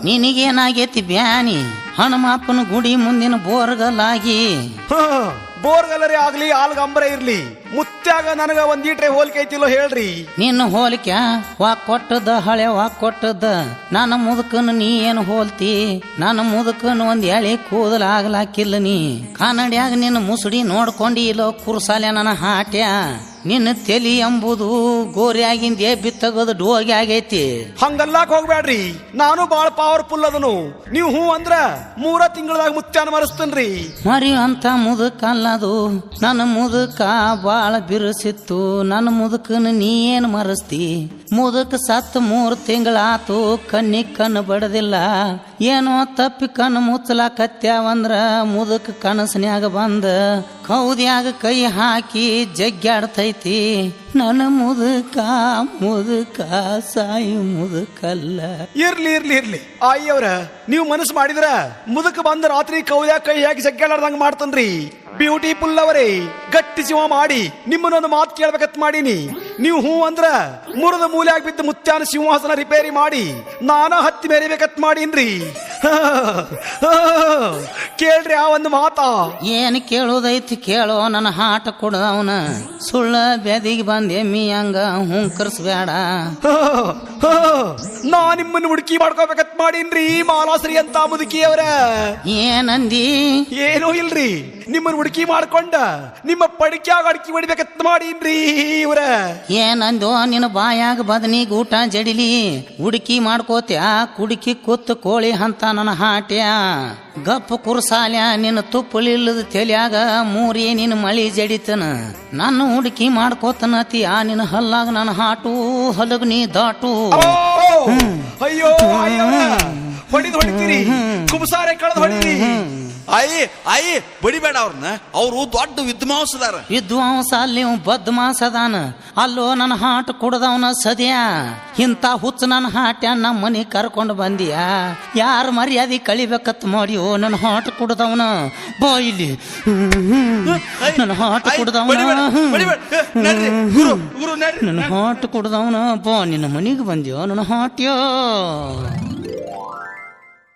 ನಿನಗೇನಾಗೈತಿ ಬ್ಯಾನಿ? ಹನುಮಪ್ಪನ ಗುಡಿ ಮುಂದಿನ ಬೋರ್ಗಲ್ಲಾಗಿ. ಬೋರ್ಗಲ್ಲರೇ ಆಗ್ಲಿ ಆಲ್ಗಂಬರೇ ಇರ್ಲಿ, ಮುತ್ಯಾಗ ನನಗ ಒಂದೀಟ್ರೆ ಹೋಲಿಕೆ ಐತಿಲ್ಲೋ ಹೇಳ್ರಿ. ನಿನ್ನ ಹೋಲಿಕೆ ವಾಕ್ ಕೊಟ್ಟದ ಹಳೆ ವಾಕ್ ಕೊಟ್ಟದ. ನನ್ನ ಮುದುಕನ ನೀ ಏನು ಹೋಲ್ತಿ? ನನ್ನ ಮುದುಕನ ಒಂದ್ ಎಳೆ ಕೂದಲಾಗ್ಲಾಕಿಲ್ಲ. ನೀ ಕನ್ನಡಿಯಾಗ ನಿನ್ನ ಮುಸುಡಿ ನೋಡ್ಕೊಂಡಿ ಇಲ್ಲೋ ಕುರ್ಸಾಲೆ ನನ್ನ ಹಾಟ್ಯ? ನಿನ್ನ ತಲಿ ಎಂಬುದು ಗೋರಿಯಾಗಿಂದೇ ಬಿತ್ತಗೋದು ಡೋಗಿ ಆಗೈತಿ. ಹಂಗಲ್ಲಾಕ್ ಹೋಗ್ಬ್ಯಾಡ್ರಿ, ನಾನು ಬಾಳ ಪವರ್ಫುಲ್ ಅದನು. ನೀವು ಹೂ ಅಂದ್ರ 3 ತಿಂಗಳದಾಗ ಮುತ್ಯಾನ ಮರಸ್ತನ್ರಿ. ಮರಿ ಅಂತ ಮುದುಕ ಅಲ್ಲದು ನನ್ನ ಮುದುಕ ಬಾಳ ಬಿರುಸಿತ್ತು. ನನ್ನ ಮುದುಕನ ನೀ ಏನ್ ಮರಸ್ತಿ? ಮುದುಕ ಸತ್ 3 ತಿಂಗಳಾತು, ಕಣ್ಣಿಗೆ ಕಣ್ಣು ಬಡದಿಲ್ಲ. ಏನೋ ತಪ್ಪಿ ಕಣ್ಣು ಮುಚ್ಚಲಾಕತ್ಯಾವಂದ್ರ ಮುದುಕ ಕನಸನ್ಯಾಗ ಬಂದ ಕೌದ್ಯಾಗ ಕೈ ಹಾಕಿ ಜಗ್ಗಾಡ್ತೈತಿ. ನನ್ನ ಮುದುಕ ಸಾಯಿ ಮುದುಕಲ್ಲ. ಇರ್ಲಿ ಇರ್ಲಿ ಇರ್ಲಿ ಅಯ್ಯವ್ರ, ನೀವು ಮನಸ್ಸು ಮಾಡಿದ್ರ ಮುದುಕ ಬಂದ ರಾತ್ರಿ ಕೌದ್ಯಾಗ ಕೈ ಹಾಕಿ ಜಗ್ಗಾಡ್ದಂಗ ಮಾಡ್ತನ್ರಿ. ಬ್ಯೂಟಿಫುಲ್ ಅವರೇ, ಗಟ್ಟಿ ಜೀವ ಮಾಡಿ ನಿಮ್ಮನ್ನೊಂದು ಮಾತು ಕೇಳ್ಬೇಕತ್ ಮಾಡೀನಿ. ನೀವು ಹೂ ಅಂದ್ರ ಮುರಿದ ಮೂಲ್ಯಾಗ ಬಿದ್ದ ಮುತ್ಯಾನ ಸಿಂಹಾಸನ ರಿಪೇರಿ ಮಾಡಿ ನಾನ ಹತ್ತಿ ಮೆರಿಬೇಕತ್ ಮಾಡೀನ್ರಿ. ಕೇಳ್ರಿ ಆ ಒಂದು ಮಾತ. ಏನ್ ಕೇಳುದೈತಿ ಕೇಳೋ ನನ್ನ ಹಾಟ ಕೊಡದವನ. ಸುಳ್ಳ ಬೆದಿಗೆ ಬಂದ ಎಮ್ಮಿ ಹಂಗ ಹುಂಕರ್ಸ್ಬೇಡ. ನಾ ನಿಮ್ಮನ್ನು ಹುಡುಕಿ ಮಾಡ್ಕೋಬೇಕತ್ ಮಾಡೀನ್ರಿ ಮಾಲಾಶ್ರೀ ಅಂತ ಮುದುಕಿಯವರ. ಏನಂದಿ? ಏನೂ ಇಲ್ರಿ, ನಿಮ್ಮನ್ನ ಹುಡುಕಿ ಮಾಡ್ಕೊಂಡ ನಿಮ್ಮ ಪಡಿಕ್ಯಾಗ ಅಡ್ಕಿ ಹೊಡಿಬೇಕತ್ ಮಾಡೀನ್ರಿ ಇವ್ರ. ಏನಂದೋ ನಿನ್ನ ಬಾಯಾಗ ಬದನಿ ಗೂಟ ಜಡಿಲಿ ಹುಡುಕಿ ಮಾಡ್ಕೋತ್ಯ ಕುಡುಕಿ ಕೂತ್ ಕೋಳಿ ಅಂತ ನನ್ನ ಹಾಟ್ಯ ಗಪ್ಪ ಕುರ್ಸಾಲ್ಯ ನಿನ್ನ ತುಪ್ಪಲಿಲ್ಲದ ತೆಲ್ಯಾಗ ಮೂರಿ ನಿನ್ನ ಮಳಿ ಜಡಿತನ ನನ್ನ ಹುಡುಕಿ ಮಾಡ್ಕೋತನತಿ ಆ ನಿನ್ನ ಹಲ್ಲಾಗ ನನ್ನ ಹಾಟು ಹಲಗ ನೀ ದಾಟು. ಅಯ್ಯೋ ಹೊಡಿತೀರಿ ಕುಬಸಾರೆ ಕಳೆದು ಹೊಡಿರಿ. ಆಯಿ ಬಡಿಬೇಡ ಅವ್ರನ್ನ, ಅವರು ದೊಡ್ಡ ವಿದ್ವಾಂಸದಾರ. ವಿದ್ವಾಂಸ ಅಲ್ಲಿ ಬದ್ಮಾಸ ಅದಾನ. ಅಲ್ಲೋ ನನ್ನ ಹಾಟ್ ಕುಡ್ದವನ ಸದ್ಯಾ ಇಂಥ ಹುಚ್ಚ ನನ್ನ ಹಾಟ್ಯ ನಮ್ಮ ಮನಿ ಕರ್ಕೊಂಡು ಬಂದಿಯ ಯಾರ ಮರ್ಯಾದೆ ಕಳಿಬೇಕತ್ ಮಾಡಿಯೋ ನನ್ನ ಹಾಟ್ ಕುಡ್ದವನ ಬಾ ಇಲ್ಲಿ. ನನ್ನ ಹಾಟ್ ಕುಡ್ದವನ ನನ್ನ ಹಾಟ್ ಕುಡ್ದವನ ಬಾ ನಿನ್ನ ಮನಿಗೆ ಬಂದ್ಯೋ ನನ್ನ ಹಾಟ್ಯೋ.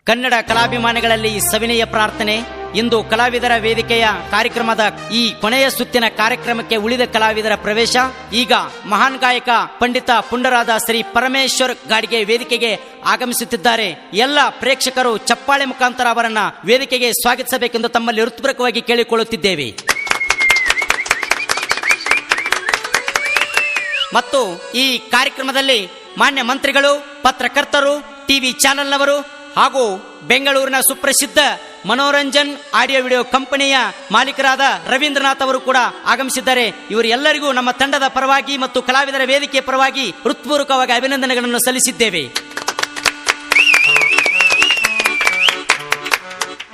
ಕನ್ನಡ ಕಲಾಭಿಮಾನಿಗಳಲ್ಲಿ ಸವಿನಯ ಪ್ರಾರ್ಥನೆ. ಇಂದು ಕಲಾವಿದರ ವೇದಿಕೆಯ ಕಾರ್ಯಕ್ರಮದ ಈ ಕೊನೆಯ ಸುತ್ತಿನ ಕಾರ್ಯಕ್ರಮಕ್ಕೆ ಉಳಿದ ಕಲಾವಿದರ ಪ್ರವೇಶ. ಈಗ ಮಹಾನ್ ಗಾಯಕ ಪಂಡಿತ ಪುಂಡರಾದ ಶ್ರೀ ಪರಮೇಶ್ವರ್ ಗಾಡಿಗೆ ವೇದಿಕೆಗೆ ಆಗಮಿಸುತ್ತಿದ್ದಾರೆ. ಎಲ್ಲ ಪ್ರೇಕ್ಷಕರು ಚಪ್ಪಾಳೆ ಮುಖಾಂತರ ಅವರನ್ನ ವೇದಿಕೆಗೆ ಸ್ವಾಗತಿಸಬೇಕೆಂದು ತಮ್ಮಲ್ಲಿ ಹೃತ್ಪೂರ್ವಕವಾಗಿ ಕೇಳಿಕೊಳ್ಳುತ್ತಿದ್ದೇವೆ. ಮತ್ತು ಈ ಕಾರ್ಯಕ್ರಮದಲ್ಲಿ ಮಾನ್ಯ ಮಂತ್ರಿಗಳು, ಪತ್ರಕರ್ತರು, ಟಿವಿ ಚಾನೆಲ್ನವರು ಹಾಗೂ ಬೆಂಗಳೂರಿನ ಸುಪ್ರಸಿದ್ಧ ಮನೋರಂಜನ್ ಆಡಿಯೋ ವಿಡಿಯೋ ಕಂಪನಿಯ ಮಾಲೀಕರಾದ ರವೀಂದ್ರನಾಥ್ ಅವರು ಕೂಡ ಆಗಮಿಸಿದ್ದಾರೆ. ಇವರು ಎಲ್ಲರಿಗೂ ನಮ್ಮ ತಂಡದ ಪರವಾಗಿ ಮತ್ತು ಕಲಾವಿದರ ವೇದಿಕೆಯ ಪರವಾಗಿ ಹೃತ್ಪೂರ್ವಕವಾಗಿ ಅಭಿನಂದನೆಗಳನ್ನು ಸಲ್ಲಿಸಿದ್ದೇವೆ.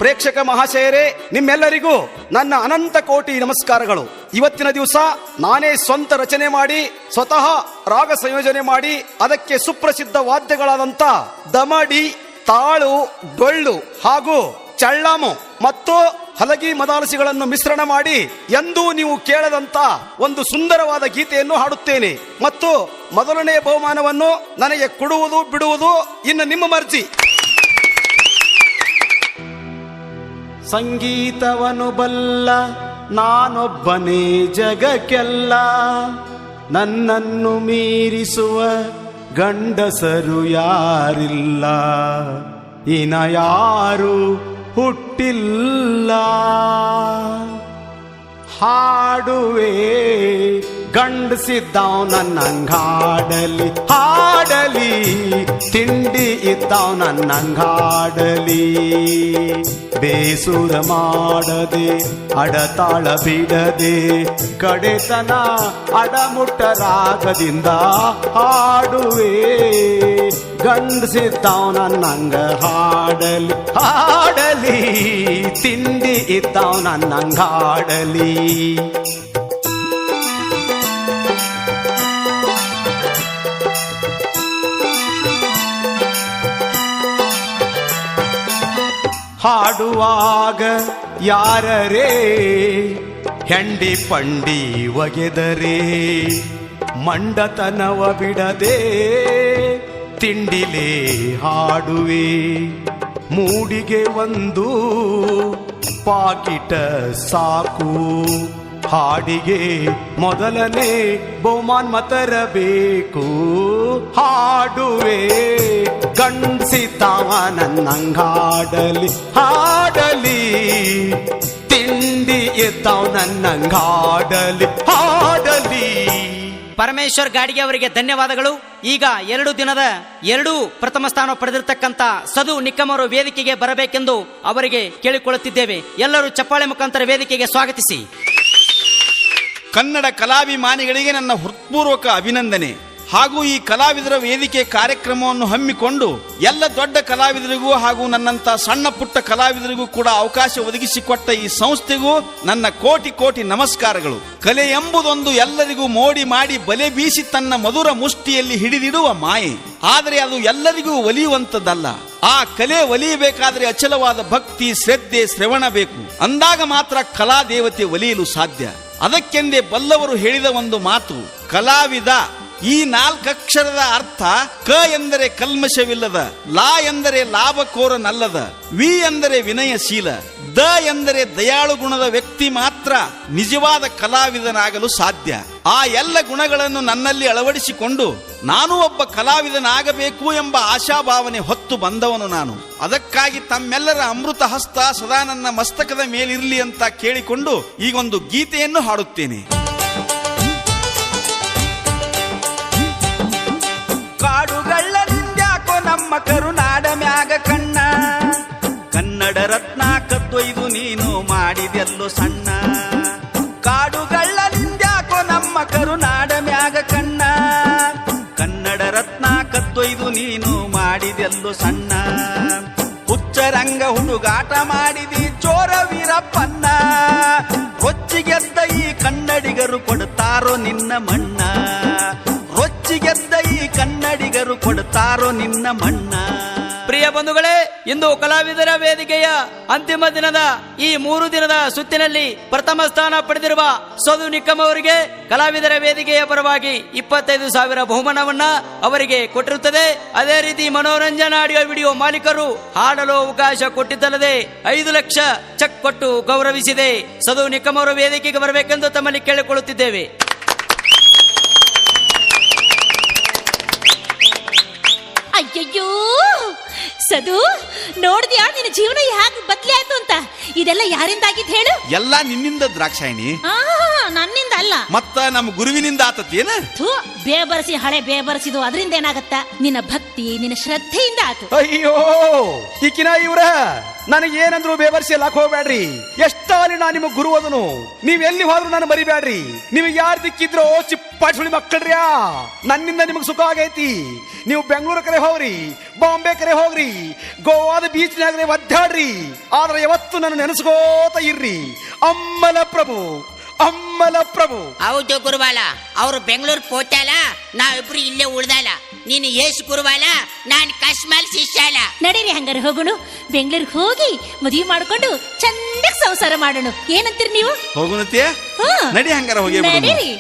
ಪ್ರೇಕ್ಷಕ ಮಹಾಶಯರೇ, ನಿಮ್ಮೆಲ್ಲರಿಗೂ ನನ್ನ ಅನಂತ ಕೋಟಿ ನಮಸ್ಕಾರಗಳು. ಇವತ್ತಿನ ದಿವಸ ನಾನೇ ಸ್ವಂತ ರಚನೆ ಮಾಡಿ ಸ್ವತಃ ರಾಗ ಸಂಯೋಜನೆ ಮಾಡಿ ಅದಕ್ಕೆ ಸುಪ್ರಸಿದ್ಧ ವಾದ್ಯಗಳಾದಂತ ದಮಡಿ, ತಾಳು, ಡೊಳ್ಳು ಹಾಗೂ ಚಳ್ಳಾಮು ಮತ್ತು ಹಲಗಿ ಮದಾಲಸಿಗಳನ್ನು ಮಿಶ್ರಣ ಮಾಡಿ ಎಂದೂ ನೀವು ಕೇಳದಂತ ಒಂದು ಸುಂದರವಾದ ಗೀತೆಯನ್ನು ಹಾಡುತ್ತೇನೆ. ಮತ್ತು ಮೊದಲನೇ ಬಹುಮಾನವನ್ನು ನನಗೆ ಕೊಡುವುದು ಬಿಡುವುದು ಇನ್ನು ನಿಮ್ಮ ಮರ್ಜಿ. ಸಂಗೀತವನ್ನು ಬಲ್ಲ ನಾನೊಬ್ಬನೇ ಜಗಕ್ಕೆಲ್ಲ, ನನ್ನನ್ನು ಮೀರಿಸುವ ಗಂಡಸರು ಯಾರಿಲ್ಲ, ಇನ ಯಾರು ಹುಟ್ಟಿಲ್ಲ. ಹಾಡುವೆ ಗಂಡಸಿದ್ದಾವ್ ನನ್ನಂಗಾಡಲಿ, ಹಾಡಲಿ ತಿಂಡಿ ಇದ್ದಾವ್ ನನ್ನಂಗಾಡಲಿ. ಬೇಸುರ ಮಾಡದೆ ಅಡತಾಳ ಬಿಡದೆ ಕಡೆತನ ಅಡಮುಟ್ಟರಾಗದಿಂದ ಹಾಡುವೆ ಗಂಡಸಿದ್ದಾವ್ ನನ್ನಂಗ ಹಾಡಲಿ, ಹಾಡಲಿ ತಿಂಡಿ ಇದ್ದಾವ್ ನನ್ನಂಗಾಡಲಿ. ಹಾಡುವಾಗ ಯಾರರೇ ಹೆಂಡಿ ಪಂಡಿ ಒಗೆದರೆ ಮಂಡತನವ ಬಿಡದೆ ತಿಂಡಿಲೇ ಹಾಡುವೆ. ಮೂಡಿಗೆ ಒಂದು ಪಾಕಿಟ ಸಾಕು, ಹಾಡಿಗೆ ಮೊದಲನೇ ಬಹುಮಾನ್ ತರಬೇಕು. ಹಾಡುವೆ ಗಂಡಸಿದ್ದಾವ ನನ್ನಂಗಾಡಲಿ, ಹಾಡಲಿ ತಿಂಡಿ ಎದ್ದಾವ್ ನನ್ನಂಗಾಡಲಿ, ಹಾಡಲಿ. ಪರಮೇಶ್ವರ್ ಗಾಡಿಗೆ ಅವರಿಗೆ ಧನ್ಯವಾದಗಳು. ಈಗ 2 ದಿನದ 2 ಪ್ರಥಮ ಸ್ಥಾನ ಪಡೆದಿರತಕ್ಕಂತ ಸದು ನಿಕ್ಕಮ್ ಅವರು ವೇದಿಕೆಗೆ ಬರಬೇಕೆಂದು ಅವರಿಗೆ ಕೇಳಿಕೊಳ್ಳುತ್ತಿದ್ದೇವೆ. ಎಲ್ಲರೂ ಚಪ್ಪಾಳೆ ಮುಖಾಂತರ ವೇದಿಕೆಗೆ ಸ್ವಾಗತಿಸಿ. ಕನ್ನಡ ಕಲಾಭಿಮಾನಿಗಳಿಗೆ ನನ್ನ ಹೃತ್ಪೂರ್ವಕ ಅಭಿನಂದನೆ. ಹಾಗೂ ಈ ಕಲಾವಿದರ ವೇದಿಕೆ ಕಾರ್ಯಕ್ರಮವನ್ನು ಹಮ್ಮಿಕೊಂಡು ಎಲ್ಲ ದೊಡ್ಡ ಕಲಾವಿದರಿಗೂ ಹಾಗೂ ನನ್ನಂತ ಸಣ್ಣ ಪುಟ್ಟ ಕಲಾವಿದರಿಗೂ ಕೂಡ ಅವಕಾಶ ಒದಗಿಸಿಕೊಟ್ಟ ಈ ಸಂಸ್ಥೆಗೂ ನನ್ನ ಕೋಟಿ ಕೋಟಿ ನಮಸ್ಕಾರಗಳು. ಕಲೆ ಎಂಬುದೊಂದು ಎಲ್ಲರಿಗೂ ಮೋಡಿ ಮಾಡಿ ಬಲೆ ಬೀಸಿ ತನ್ನ ಮಧುರ ಮುಷ್ಟಿಯಲ್ಲಿ ಹಿಡಿದಿಡುವ ಮಾಯೆ. ಆದರೆ ಅದು ಎಲ್ಲರಿಗೂ ಒಲಿಯುವಂತದ್ದಲ್ಲ. ಆ ಕಲೆ ಒಲಿಯಬೇಕಾದ್ರೆ ಅಚಲವಾದ ಭಕ್ತಿ, ಶ್ರದ್ಧೆ, ಶ್ರವಣ ಬೇಕು. ಅಂದಾಗ ಮಾತ್ರ ಕಲಾ ದೇವತೆ ಒಲಿಯಲು ಸಾಧ್ಯ. ಅದಕ್ಕೆಂದೇ ಬಲ್ಲವರು ಹೇಳಿದ ಒಂದು ಮಾತು, ಕಲಾವಿದ. ಈ 4 ಅಕ್ಷರದ ಅರ್ಥ ಕ ಎಂದರೆ ಕಲ್ಮಶವಿಲ್ಲದ, ಲಾ ಎಂದರೆ ಲಾಭಕೋರನಲ್ಲದ, ವಿ ಎಂದರೆ ವಿನಯಶೀಲ, ದ ಎಂದರೆ ದಯಾಳು ಗುಣದ ವ್ಯಕ್ತಿ ಮಾತ್ರ ನಿಜವಾದ ಕಲಾವಿದನಾಗಲು ಸಾಧ್ಯ. ಆ ಎಲ್ಲ ಗುಣಗಳನ್ನು ನನ್ನಲ್ಲಿ ಅಳವಡಿಸಿಕೊಂಡು ನಾನು ಒಬ್ಬ ಕಲಾವಿದನಾಗಬೇಕು ಎಂಬ ಆಶಾಭಾವನೆ ಹೊತ್ತು ಬಂದವನು ನಾನು. ಅದಕ್ಕಾಗಿ ತಮ್ಮೆಲ್ಲರ ಅಮೃತ ಹಸ್ತ ಸದಾ ನನ್ನ ಮಸ್ತಕದ ಮೇಲಿರಲಿ ಅಂತ ಕೇಳಿಕೊಂಡು ಈಗೊಂದು ಗೀತೆಯನ್ನು ಹಾಡುತ್ತೇನೆ. ಕಾಡುಗಳ್ಳನಿಂದ್ಯಾಕೋ ನಮ್ಮ ಕರುನಾಡ ಮ್ಯಾಗ ಕಣ್ಣ, ಕನ್ನಡ ರತ್ನ ಕದ್ದೊಯ್ದು ನೀನು ಮಾಡಿದೆಲ್ಲೋ ಸಣ್ಣ. ಕಾಡುಗಳ್ಳನಿಂದ್ಯಾಕೋ ನಮ್ಮ ಕರುನಾಡ ಮ್ಯಾಗ ಕಣ್ಣ, ಕನ್ನಡ ರತ್ನ ಕದ್ದೊಯ್ದು ನೀನು ಮಾಡಿದೆಲ್ಲೋ ಸಣ್ಣ. ಹುಚ್ಚರಂಗ ಹುಡುಗಾಟ ಮಾಡಿದಿ ಚೋರ ವೀರಪ್ಪನ್ನ, ರೊಚ್ಚಿಗೆದ್ದ ಈ ಕನ್ನಡಿಗರು ಕೊಡ್ತಾರೋ ನಿನ್ನ ಮಣ್ಣ, ರೊಚ್ಚಿಗೆದ್ದ ಈ ಕನ್ನಡಿಗರು ಕೊಡ್ತಾರೋ ನಿನ್ನ ಮಣ್ಣ. ಪ್ರಿಯ ಬಂಧುಗಳೇ, ಇಂದು ಕಲಾವಿದರ ವೇದಿಕೆಯ ಅಂತಿಮ ದಿನದ ಈ 3 ದಿನದ ಸುತ್ತಿನಲ್ಲಿ ಪ್ರಥಮ ಸ್ಥಾನ ಪಡೆದಿರುವ ಸದು ನಿಕ್ಕಮ್ ಅವರಿಗೆ ಕಲಾವಿದರ ವೇದಿಕೆಯ ಪರವಾಗಿ 25,000 ಬಹುಮಾನವನ್ನ ಅವರಿಗೆ ಕೊಟ್ಟಿರುತ್ತದೆ. ಅದೇ ರೀತಿ ಮನೋರಂಜನಾ ಆಡಿಯೋ ವಿಡಿಯೋ ಮಾಲೀಕರು ಹಾಡಲು ಅವಕಾಶ ಕೊಟ್ಟಿದ್ದಲ್ಲದೆ 5 ಲಕ್ಷ ಚೆಕ್ ಕೊಟ್ಟು ಗೌರವಿಸಿದೆ. ಸದು ನಿಕ್ಕಮ್ ಅವರ ವೇದಿಕೆಗೆ ಬರಬೇಕೆಂದು ತಮ್ಮಲ್ಲಿ ಕೇಳಿಕೊಳ್ಳುತ್ತಿದ್ದೇವೆ. ಅಯ್ಯಯ್ಯೋ ಸದು, ನೋಡ್ದ್ಯಾ ನಿನ್ನ ಜೀವನ ಹೇಗೆ ಬದ್ಲಿ ಆಯ್ತು ಅಂತ? ಇದೆಲ್ಲ ಯಾರಿಂದಾಗಿದ್ ಹೇಳು? ಎಲ್ಲ ನಿನ್ನಿಂದ ದ್ರಾಕ್ಷಾಯಿಣಿ, ನನ್ನಿಂದ ಅಲ್ಲ. ಮತ್ತ ನಮ್ಮ ಗುರುವಿನಿಂದ ಆತತ್ತೇನ? ಬೇಬರ್ಸಿ ಹಳೆ ಬೇಬರ್ಸಿದು ಅದರಿಂದ ಏನಾಗತ್ತ? ನಿನ್ನ ಭಕ್ತಿ ನಿನ್ನ ಶ್ರದ್ಧೆಯಿಂದ ಆತು. ಅಯ್ಯೋ ಈಕಿನ ಇವ್ರ ನನಗೆ ಏನಂದ್ರು ಬೇಬರ್ಸಿ ಎಲ್ಲಾಕ್ ಹೋಗ್ಬೇಡ್ರಿ. ಎಷ್ಟಾಲಿ ನಾ ನಿಮಗ್ ಗುರು ಅದನು, ನೀವ್ ಎಲ್ಲಿ ಹೋದ್ರು ನಾನು ಮರಿಬೇಡ್ರಿ. ನೀವು ಯಾರು ದಿಕ್ಕಿದ್ರೋ ಚಿಪ್ಪಾಟಿ ಮಕ್ಕಳ್ರ್ಯಾ, ನನ್ನಿಂದ ನಿಮಗ್ ಸುಖ ಆಗೈತಿ. ನೀವು ಬೆಂಗಳೂರು ಕಡೆ ಹೋಗ್ರಿ, ಬಾಂಬೆ ಕಡೆ ಹೋಗ್ರಿ, ಗೋವಾದ ಬೀಚ್ನಾಗ್ರೆ ಒದ್ದಾಡ್ರಿ, ಆದ್ರೆ ಯಾವತ್ತು ನನ್ನ ನೆನೆಸ್ಕೋತ ಇರ್ರಿ. ಅಮ್ಮಲ ಪ್ರಭು, ಅಮ್ಮಲ ಪ್ರಭು. ಹೌದು ಗುರುವಾಲ, ಅವ್ರು ಬೆಂಗಳೂರು ಪೋತಾಲ, ನಾವಿಬ್ರು ಇಲ್ಲೇ ಉಳ್ದಾಲ. ನೀನು ಯೇಸು ಗುರುವಾಲ, ನಾನು ಕಶ್ಮಲ್ ಶಿಷ್ಯಾಲ. ನಡೀರಿ ಹಂಗಾರೆ ಹೋಗೋಣ, ಬೆಂಗಳೂರಿಗೆ ಹೋಗಿ ಮದುವೆ ಮಾಡ್ಕೊಂಡು ಚಂದಕ್ ಸಂಸಾರ ಮಾಡೋಣ. ಏನಂತೀರಿ ನೀವು? ಹೋಗುಣತೆ, ನಡಿ ಹಂಗಾರ ಹೋಗಿ ನಡೀರಿ.